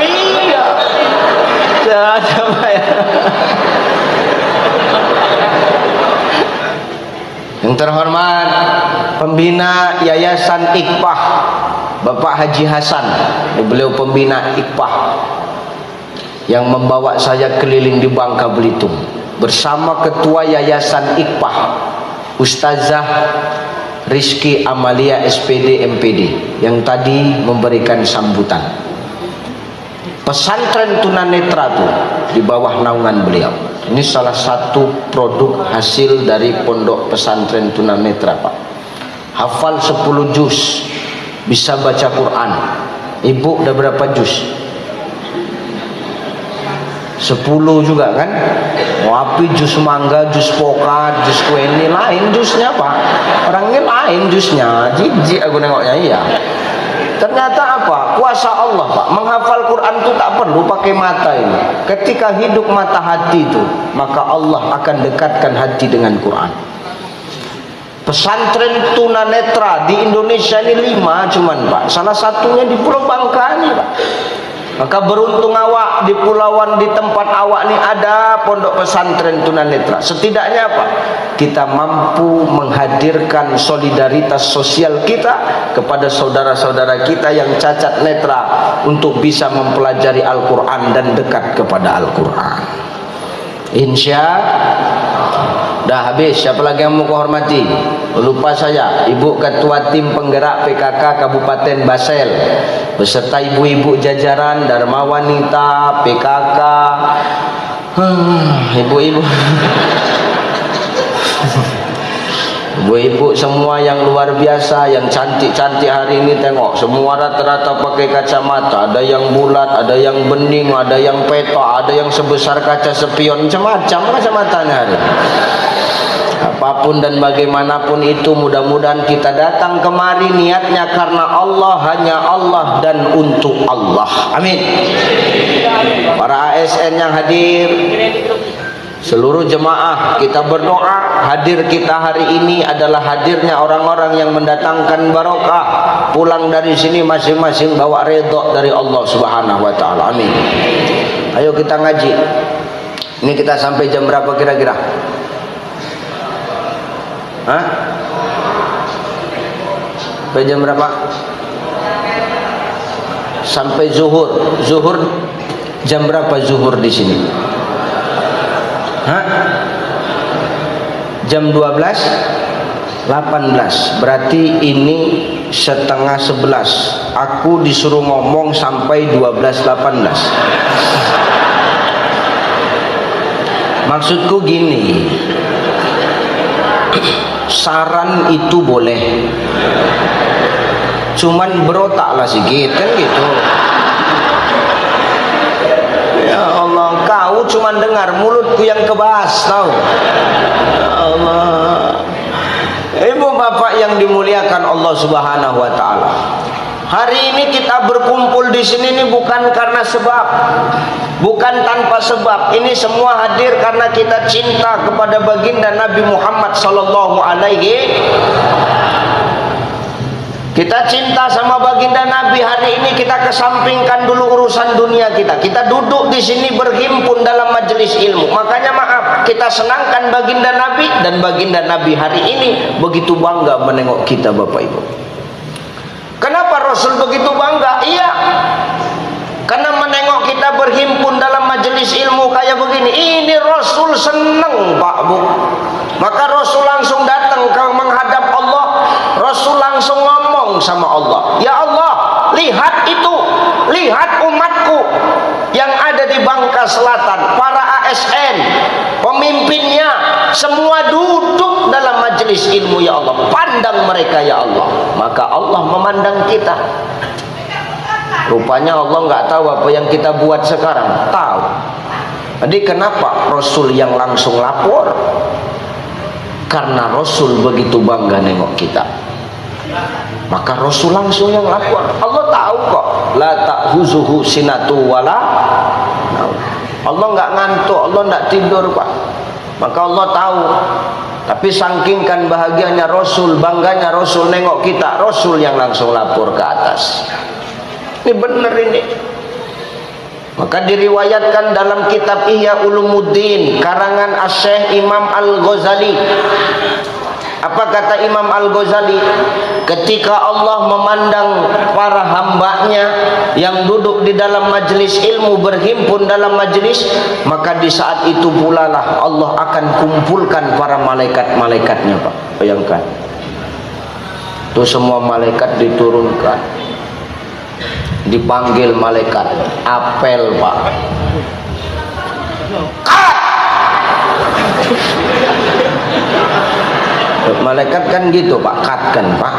S1: Iya. Coba ya. Yang terhormat pembina Yayasan Iqpah Bapak Haji Hasan, beliau pembina Iqpah yang membawa saya keliling di Bangka Belitung bersama ketua Yayasan Iqpah Ustazah Rizky Amalia SPD MPD yang tadi memberikan sambutan. Pesantren tunanetra itu di bawah naungan beliau. Ini salah satu produk hasil dari pondok pesantren tunanetra, Pak. Hafal 10 juz, bisa baca Quran. Ibu udah berapa juz? 10 juga kan? Wapi juz mangga, juz pokat, juz kue ini lain juznya, Pak. Orang ini lain juznya. Jijik aku nengoknya, iya. Ternyata apa? Kuasa Allah, Pak. Menghafal Quran itu tak perlu pakai mata ini. Ketika hidup mata hati itu, maka Allah akan dekatkan hati dengan Quran. Pesantren tunanetra di Indonesia ini 5 cuman, Pak. Salah satunya di Pulau Bangka ini, Pak. Maka beruntung awak di pulauan, di tempat awak ini ada pondok pesantren tunanetra. Setidaknya apa? Kita mampu menghadirkan solidaritas sosial kita kepada saudara-saudara kita yang cacat netra untuk bisa mempelajari Al-Quran dan dekat kepada Al-Quran. Insya dah habis. Siapa lagi yang mau kehormati? Lupa saya, Ibu Ketua Tim Penggerak PKK Kabupaten Basel beserta ibu-ibu jajaran Dharma Wanita PKK. Ibu-ibu ibu-ibu semua yang luar biasa, yang cantik-cantik hari ini. Tengok semua rata-rata pakai kacamata, ada yang bulat, ada yang bening, ada yang peta, ada yang sebesar kaca spion, macam-macam kacamatanya hari ini. Apapun dan bagaimanapun itu, mudah-mudahan kita datang kemari niatnya karena Allah, hanya Allah dan untuk Allah. Amin. Para ASN yang hadir, seluruh jemaah, kita berdoa hadir kita hari ini adalah hadirnya orang-orang yang mendatangkan barokah, pulang dari sini masing-masing bawa redha dari Allah Subhanahu wa taala. Amin. Ayo kita ngaji. Ini kita sampai jam berapa kira-kira? Sampai jam berapa? Sampai zuhur. Zuhur jam berapa zuhur di sini? Jam 12:18. Berarti ini setengah 11. Aku disuruh ngomong sampai 12:18. Maksudku gini, saran itu boleh, cuman berotaklah sedikit kan gitu. Ya Allah, kau cuman dengar, mulutku yang kebas, tahu? Ya Allah. Ibu bapak yang dimuliakan Allah Subhanahu wa taala, Hari ini kita berkumpul di sini ini bukan karena sebab, bukan tanpa sebab. Ini semua hadir karena kita cinta kepada baginda Nabi Muhammad sallallahu alaihi. Kita cinta sama baginda Nabi. Hari ini kita kesampingkan dulu urusan dunia kita. Kita duduk di sini berhimpun dalam majelis ilmu. Makanya maaf, kita senangkan baginda Nabi, dan baginda Nabi hari ini begitu bangga menengok kita, Bapak Ibu. Kenapa Rasul begitu bangga? Iya, karena menengok kita berhimpun dalam majelis ilmu kayak begini. Ini Rasul seneng, Pak Bu. Maka Rasul langsung datang ke menghadap Allah. Rasul langsung ngomong sama Allah, ya Allah, lihat itu, lihat umatku yang ada di Bangka Selatan, para ASN, pemimpinnya, semua duduk dalam majelis ilmu, ya Allah, pandang mereka, ya Allah. Maka Allah memandang kita. Rupanya Allah nggak tahu apa yang kita buat sekarang. Tahu. Jadi kenapa Rasul yang langsung lapor? Karena Rasul begitu bangga nengok kita. Maka Rasul langsung yang lapor. Allah tahu kok. La ta'khuzuhu sinatu wala. Allah nggak ngantuk, Allah nggak tidur, Pak. Maka Allah tahu. Tapi sangkingkan bahagianya Rasul, bangganya Rasul nengok kita, Rasul yang langsung lapor ke atas. Ini benar ini. Maka diriwayatkan dalam kitab Ihya Ulumuddin karangan Asy-Syaikh Imam Al-Ghazali. Apa kata Imam Al-Ghazali? Ketika Allah memandang para hambanya yang duduk di dalam majelis ilmu, berhimpun dalam majelis, maka di saat itu pula lah Allah akan kumpulkan para malaikat-malaikatnya, Pak. Bayangkan, itu semua malaikat diturunkan, dipanggil malaikat, apel, Pak. Malaikat kan gitu, Pak, kat kan, Pak.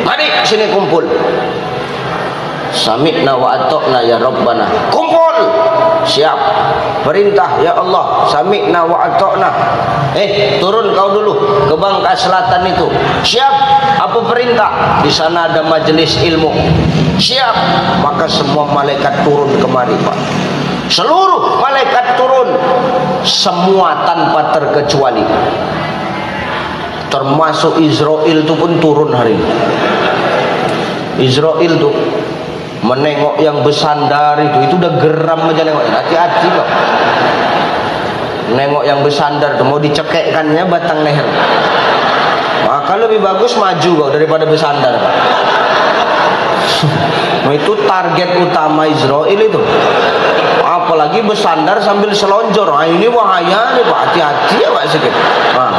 S1: Mari sini kumpul. Sami'na wa ata'na ya Rabbana. Kumpul. Siap. Perintah ya Allah. Sami'na wa ata'na. Turun kau dulu ke Bangka Selatan itu. Siap. Apa perintah? Di sana ada majelis ilmu. Siap. Maka semua malaikat turun kemari, Pak. Seluruh malaikat turun, semua tanpa terkecuali. Termasuk Israel itu pun turun hari ini. Israel tuh menengok yang bersandar itu udah geram aja nengoknya. Hati-hati loh. Nengok yang bersandar tuh mau dicekekkannya batang leher. Maka lebih bagus maju kok daripada bersandar. Nah, itu target utama Israel itu. Apalagi bersandar sambil selonjor. Nah, ini bahaya nih, Pak. Hati-hati ya, Pak, sedikit. Nah.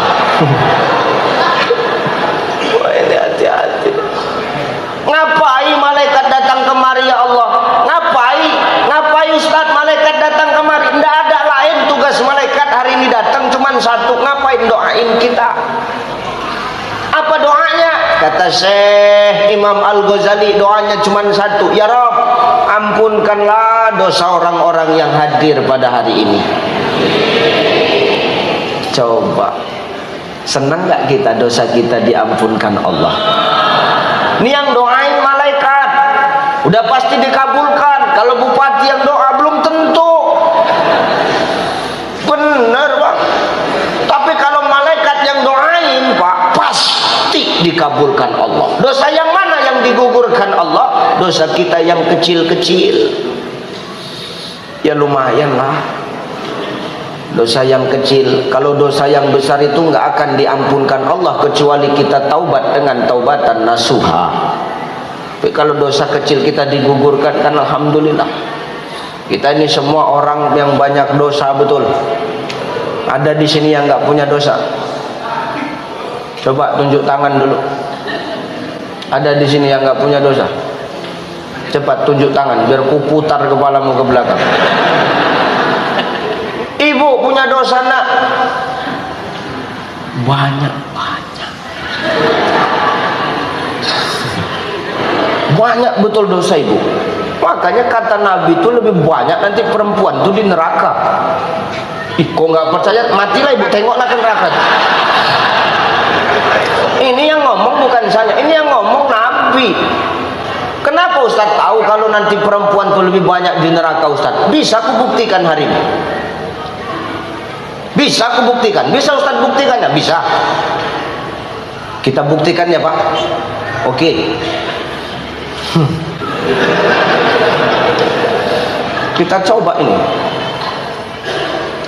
S1: Hati-hati. Ngapain malaikat datang kemari, ya Allah? Ngapain Ustaz malaikat datang kemari? Tidak ada lain tugas malaikat hari ini datang cuman satu. Ngapain doain kita? Apa doanya? Kata Syekh Imam Al-Ghazali, doanya cuman satu. Ya Rabb, ampunkanlah dosa orang-orang yang hadir pada hari ini. Coba, senang nggak kita dosa kita diampunkan Allah? Ini yang doain malaikat, udah pasti dikabulkan. Kalau bupati yang doa belum tentu. Bener, Pak. Tapi kalau malaikat yang doain, Pak, pasti dikabulkan Allah. Dosa yang mana yang digugurkan Allah? Dosa kita yang kecil-kecil. Ya lumayan lah. Dosa yang kecil. Kalau dosa yang besar itu nggak akan diampunkan Allah kecuali kita taubat dengan taubatan nasuha. Tapi kalau dosa kecil kita digugurkan, kan alhamdulillah. Kita ini semua orang yang banyak dosa, betul. Ada di sini yang nggak punya dosa? Coba tunjuk tangan dulu. Ada di sini yang nggak punya dosa? Cepat tunjuk tangan biar ku putar kepalamu ke belakang. Ibu punya dosa nak? Banyak. Banyak betul dosa ibu. Makanya kata Nabi itu lebih banyak nanti perempuan itu di neraka. Ih, kok nggak percaya? Matilah ibu, tengoklah ke neraka. Ini yang ngomong bukan saya, ini yang ngomong Nabi. Kenapa Ustaz tahu kalau nanti perempuan itu lebih banyak di neraka Ustaz? Bisa aku buktikan hari ini. Bisa aku buktikan. Bisa Ustaz buktikannya? Bisa. Kita buktikan ya Pak. Oke. Kita coba ini.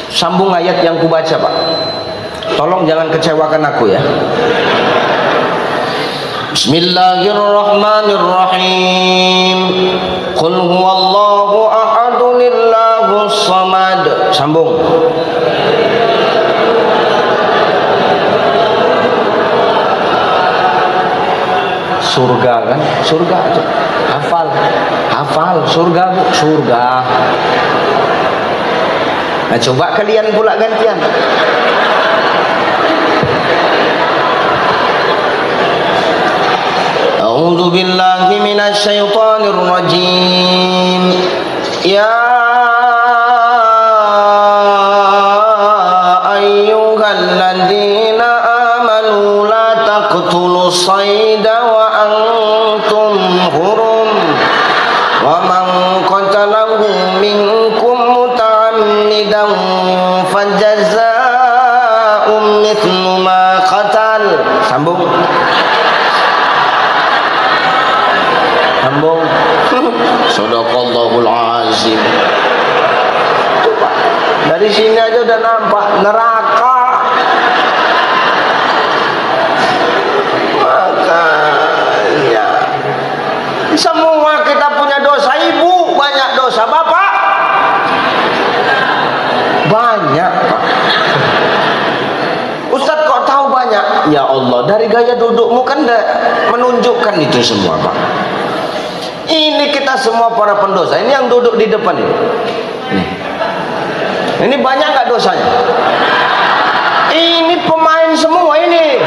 S1: Sambung ayat yang kubaca Pak. Tolong jangan kecewakan aku ya. Bismillahirrahmanirrahim. Qul huwallahu ahadun illahus samad. Sambung. Surga kan? Surga. Hafal. Hafal surga Bu, surga. Nah, coba kalian pula gantian. A'udzu billahi minasy syaithanir rajim. Ya ayyuhalladzina amanu la taqtulus sayda wa antum hurum wa man qatalahu minkum muta'ammidan fajazaa'un mithlu ma qatal. Sambung. Sambung. Shadaqallahul azim. Coba. Dari sini aja udah nampak neraka. Makanya semua kita punya dosa. Ibu banyak dosa, bapak banyak Pak. Ustaz kok tahu banyak? Ya Allah, dari gaya dudukmu kan menunjukkan itu semua Pak. Ini kita semua para pendosa. Ini yang duduk di depan ini. Ini banyak nggak dosanya? Ini pemain semua ini.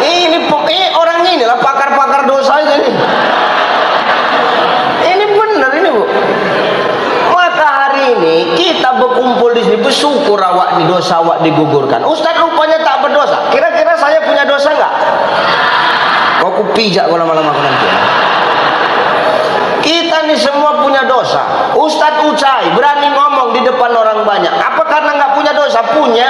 S1: Ini orang inilah pakar-pakar dosa ini. Ini benar ini Bu. Maka hari ini kita berkumpul di sini bersyukur awak di dosa awak digugurkan. Ustaz rupanya tak berdosa. Kira-kira saya punya dosa nggak? Kau ku pijak kalau lama-lama nanti. Kita nih semua punya dosa. Ustaz Ucai berani ngomong di depan orang banyak. Apa karena nggak punya dosa? Punya.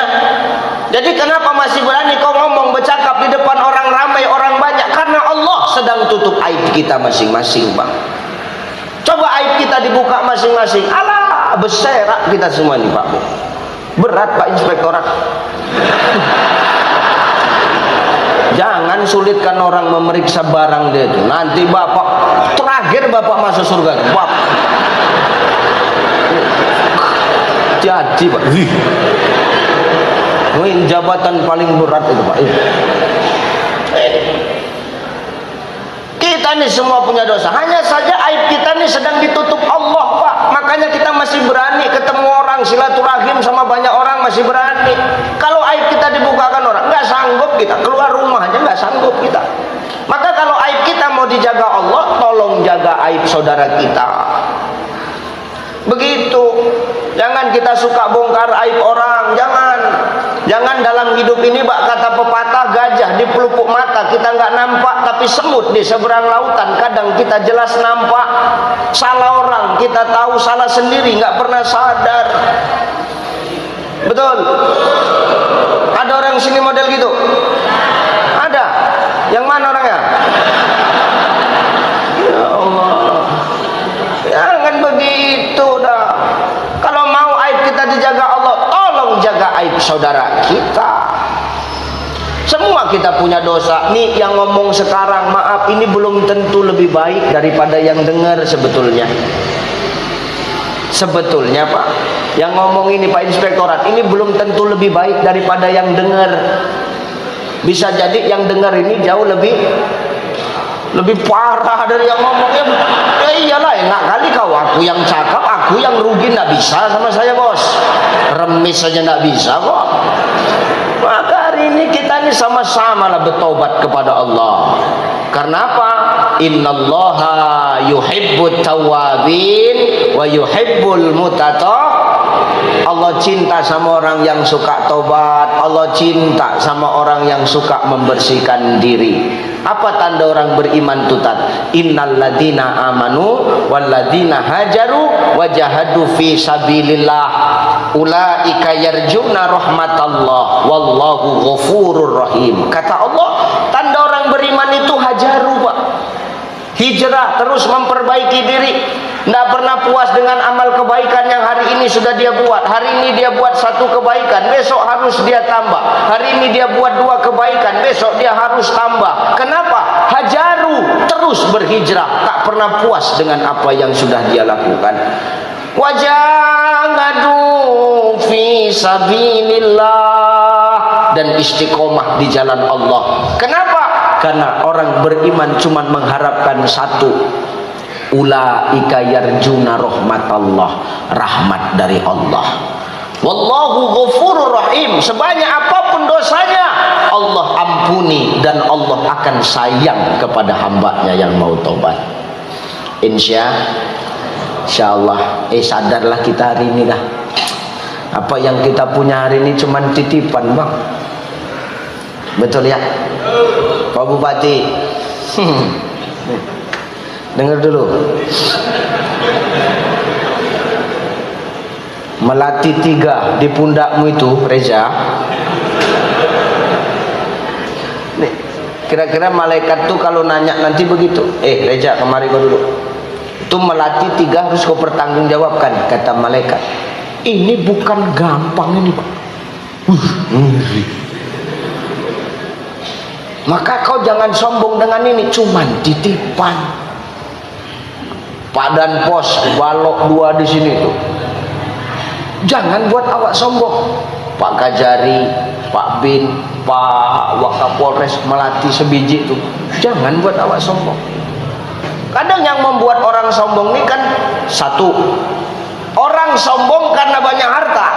S1: Jadi kenapa masih berani kau ngomong bercakap di depan orang ramai, orang banyak? Karena Allah sedang tutup aib kita masing-masing Bang. Coba aib kita dibuka masing-masing. Alah, berserak kita semua nih Pak. Berat Pak Inspektorat. Jangan sulitkan orang memeriksa barang dia itu. Nanti Bapak terakhir Bapak masuk surga. Bapak. Jadi Pak. Ini jabatan paling berat itu Pak. Kita nih semua punya dosa. Hanya saja aib kita nih sedang ditutup Allah Pak. Makanya kita masih berani ketemu orang, silaturahim sama banyak orang masih berani. Kalau aib kita dibukakan orang, nggak sanggup kita keluar rumah aja, nggak sanggup kita. Maka kalau aib kita mau dijaga Allah, tolong jaga aib saudara kita. Begitu. Jangan kita suka bongkar aib orang, jangan dalam hidup ini Pak, kata pepatah, gajah di pelupuk mata kita nggak nampak, tapi semut di seberang lautan kadang kita jelas nampak. Salah orang kita tahu, salah sendiri nggak pernah sadar. Betul? Ada orang sini model gitu? Ada? Yang mana orangnya? Ya Allah, jangan begitu dah. Kalau mau aib kita dijaga Allah, tolong jaga aib saudara kita. Semua kita punya dosa. Nih yang ngomong sekarang, maaf, ini belum tentu lebih baik daripada yang dengar sebetulnya. Sebetulnya Pak, yang ngomong ini Pak Inspektorat, ini belum tentu lebih baik daripada yang dengar. Bisa jadi yang dengar ini jauh lebih parah dari yang ngomongnya. Ya iyalah, enak kali kau, aku yang cakap, aku yang rugi, nggak bisa sama saya Bos. Remis saja nggak bisa kok. Maka hari ini kita ini sama-sama lah bertobat kepada Allah. Karena apa? Innallaha yuhibbut tawwabin wa yuhibbul Allah cinta sama orang yang suka tobat, Allah cinta sama orang yang suka membersihkan diri. Apa tanda orang beriman itu Tat? Innal ladina amanu wal ladina hajaru wajahadu fi sabilillah ulaika yarjuna rahmatallah wallahu ghafurur rahim. Kata Allah, tanda orang beriman itu hajaru, Pak. Hijrah, terus memperbaiki diri. Tidak pernah puas dengan amal kebaikan yang hari ini sudah dia buat. Hari ini dia buat satu kebaikan, besok harus dia tambah. Hari ini dia buat dua kebaikan, besok dia harus tambah. Kenapa? Hajaru, terus berhijrah, tak pernah puas dengan apa yang sudah dia lakukan. Wajahadu fi sabilillah, dan istiqomah di jalan Allah. Kenapa? Karena orang beriman cuma mengharapkan satu, ulaika yarjuna rahmatallah, rahmat dari Allah. Wallahu ghafurur rahim. Sebanyak apapun dosanya, Allah ampuni dan Allah akan sayang kepada hambanya yang mau tobat. Insyaallah. Sadarlah kita hari ini dah. Apa yang kita punya hari ini cuma titipan, Bang. Betul ya? Pak Bupati. Dengar dulu. Melati 3 di pundakmu itu, Reza. Nih, kira-kira malaikat tuh kalau nanya nanti begitu. Reza, kemari kau dulu. Itu melati 3 harus kau pertanggungjawabkan, kata malaikat. Ini bukan gampang ini, Pak. Ngeri. Maka kau jangan sombong dengan ini, cuman titipan. Pak Dan Pos, balok 2 di sini tuh. Jangan buat awak sombong. Pak Kajari, Pak Bin, Pak Wakapolres Melati sebiji tuh. Jangan buat awak sombong. Kadang yang membuat orang sombong ini kan satu, orang sombong karena banyak harta.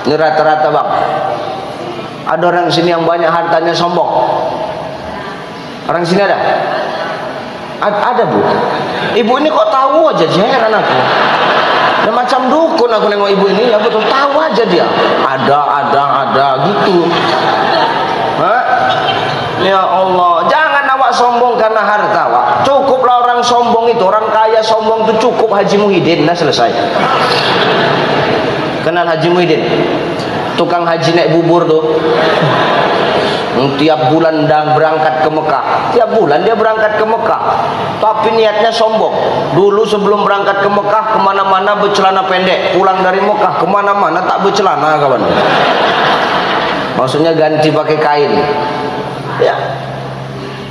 S1: Ini rata-rata, Bang. Ada orang sini yang banyak hartanya sombong. Orang sini ada? Ada, Bu. Ibu ini kok tahu aja, heran aku. Dan macam dukun aku nengok ibu ini, ya betul, tahu aja dia. Ada gitu. Hah? Ya Allah, jangan awak sombong karena harta, Wak. Cukuplah orang sombong itu, orang kaya sombong itu cukup Haji Muhyiddin, nah selesai. Kenal Haji Muhyiddin? Tukang haji naik bubur tuh. Tiap bulan berangkat ke Mekah. Tiap bulan dia berangkat ke Mekah, tapi niatnya sombong. Dulu sebelum berangkat ke Mekah, kemana-mana bercelana pendek. Pulang dari Mekah, kemana-mana tak bercelana, kawan. Maksudnya ganti pakai kain. Ya,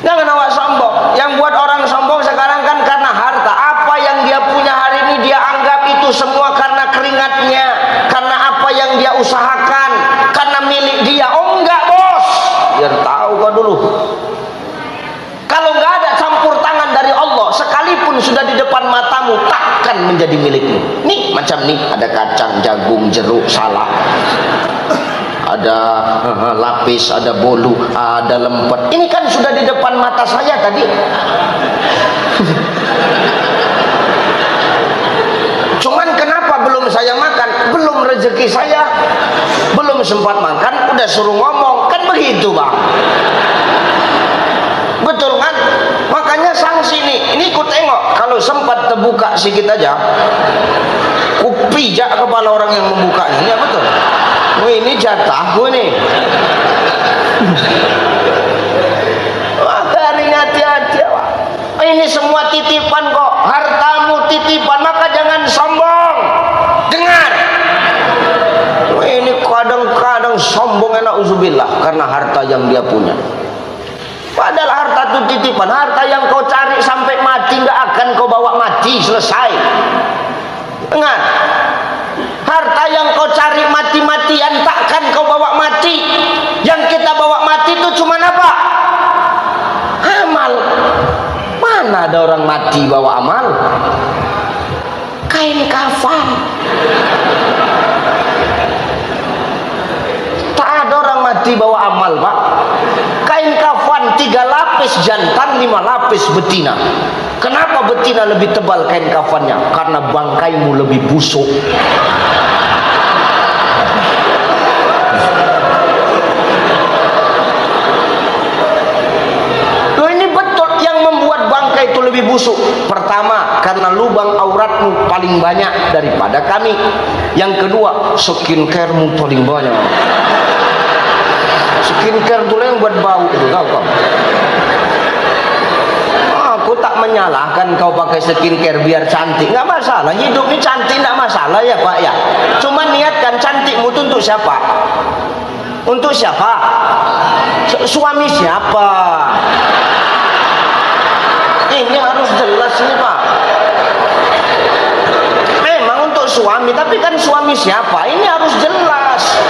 S1: jangan awak sombong. Yang buat orang sombong sekarang kan karena harta. Apa yang dia punya hari ini dia anggap itu semua karena keringatnya, karena apa yang dia usahakan, karena milik dia. Oh enggak, Bos. Biar tahu kau dulu. Kalau nggak ada campur tangan dari Allah, sekalipun sudah di depan matamu, takkan menjadi milikmu. Nih, macam nih, ada kacang, jagung, jeruk, salak, ada lapis, ada bolu, ada lempet. Ini kan sudah di depan mata saya tadi. Cuman kenapa belum saya makan? Belum rezeki saya, belum sempat makan, udah suruh ngomong. Kan begitu, Bang. Betul kan? Makanya sanksi ini ku tengok, kalau sempat terbuka sedikit aja, ku pijak kepala orang yang membukanya. Ya betul. Oh, ini jatah gue nih. Maka hati-hati, Pak. Ini semua titipan kok. Hartamu titipan, maka jangan sombong. Dengar. Ini kadang-kadang sombong, na'udzubillah, karena harta yang dia punya. Padahal harta itu titipan. Harta yang kau cari sampai mati nggak akan kau bawa mati, selesai. Dengar. Harta yang kau cari mati-matian takkan kau bawa mati. Yang kita bawa mati itu cuma apa? Amal. Mana ada orang mati bawa amal? Kain kafan. Tak ada orang mati bawa amal, Pak. Kain kafan 3 lapis jantan, 5 lapis betina. Kenapa betina lebih tebal kain kafannya? Karena bangkaimu lebih busuk. Loh, ini betul yang membuat bangkai itu lebih busuk. Pertama, karena lubang auratmu paling banyak daripada kami. Yang kedua, skincaremu paling banyak. Skincare dulu yang buat bau itu, tahu kau? Aku tak menyalahkan kau pakai skincare biar cantik, nggak masalah. Hidup ini cantik nggak masalah ya Pak ya. Cuma niatkan cantikmu itu untuk siapa? Untuk siapa? Suami siapa? Ini harus jelas nih Pak. Memang untuk suami, tapi kan suami siapa? Ini harus jelas.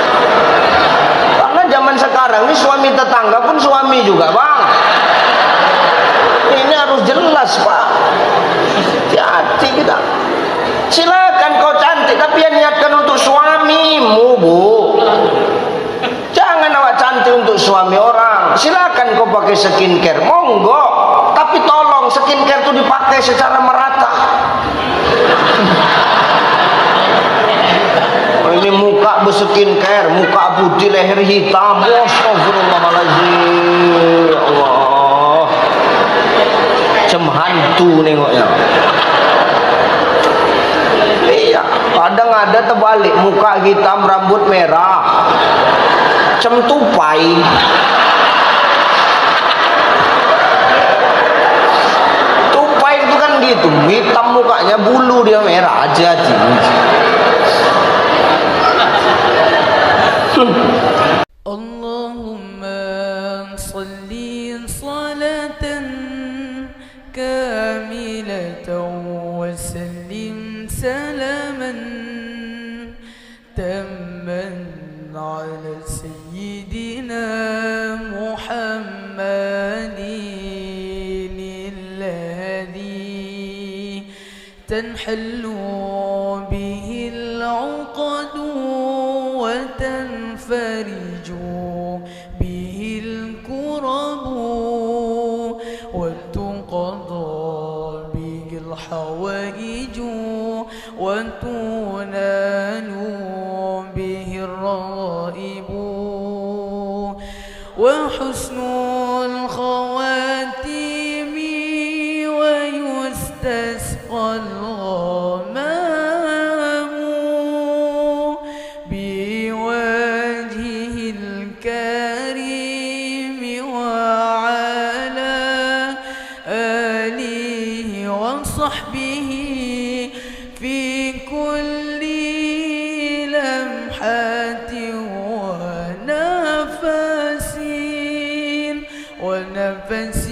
S1: Karena zaman sekarang ini suami tetangga pun suami juga Bang. Ini harus jelas Pak. Hati-hati kita. Silakan kau cantik, tapi yang niatkan untuk suamimu Bu. Jangan awak cantik untuk suami orang. Silakan kau pakai skincare, monggo. Tapi tolong skincare itu dipakai secara merata. Ini muka berskincare, muka putih, leher hitam. Astagfirullahaladzim. Ya Allah. Cem hantu nengoknya. Iya, kadang ada terbalik, muka hitam, rambut merah. Cem tupai. Tupai itu kan gitu, hitam mukanya, bulu dia merah. Hati-hati.
S4: Allahumma salli salatan kamilatan wa sallim salaman tamman ala sayyidina Muhammadin alladhi tanhallu bihi al-uqadu وتنفرج به الكرب وتقضى به الحوائج وتنال به الرغائب وحسن الخواتيم ويستسقى الغمام بوجهه الكريم وعلى آله وصحبه في كل لمحة ونفس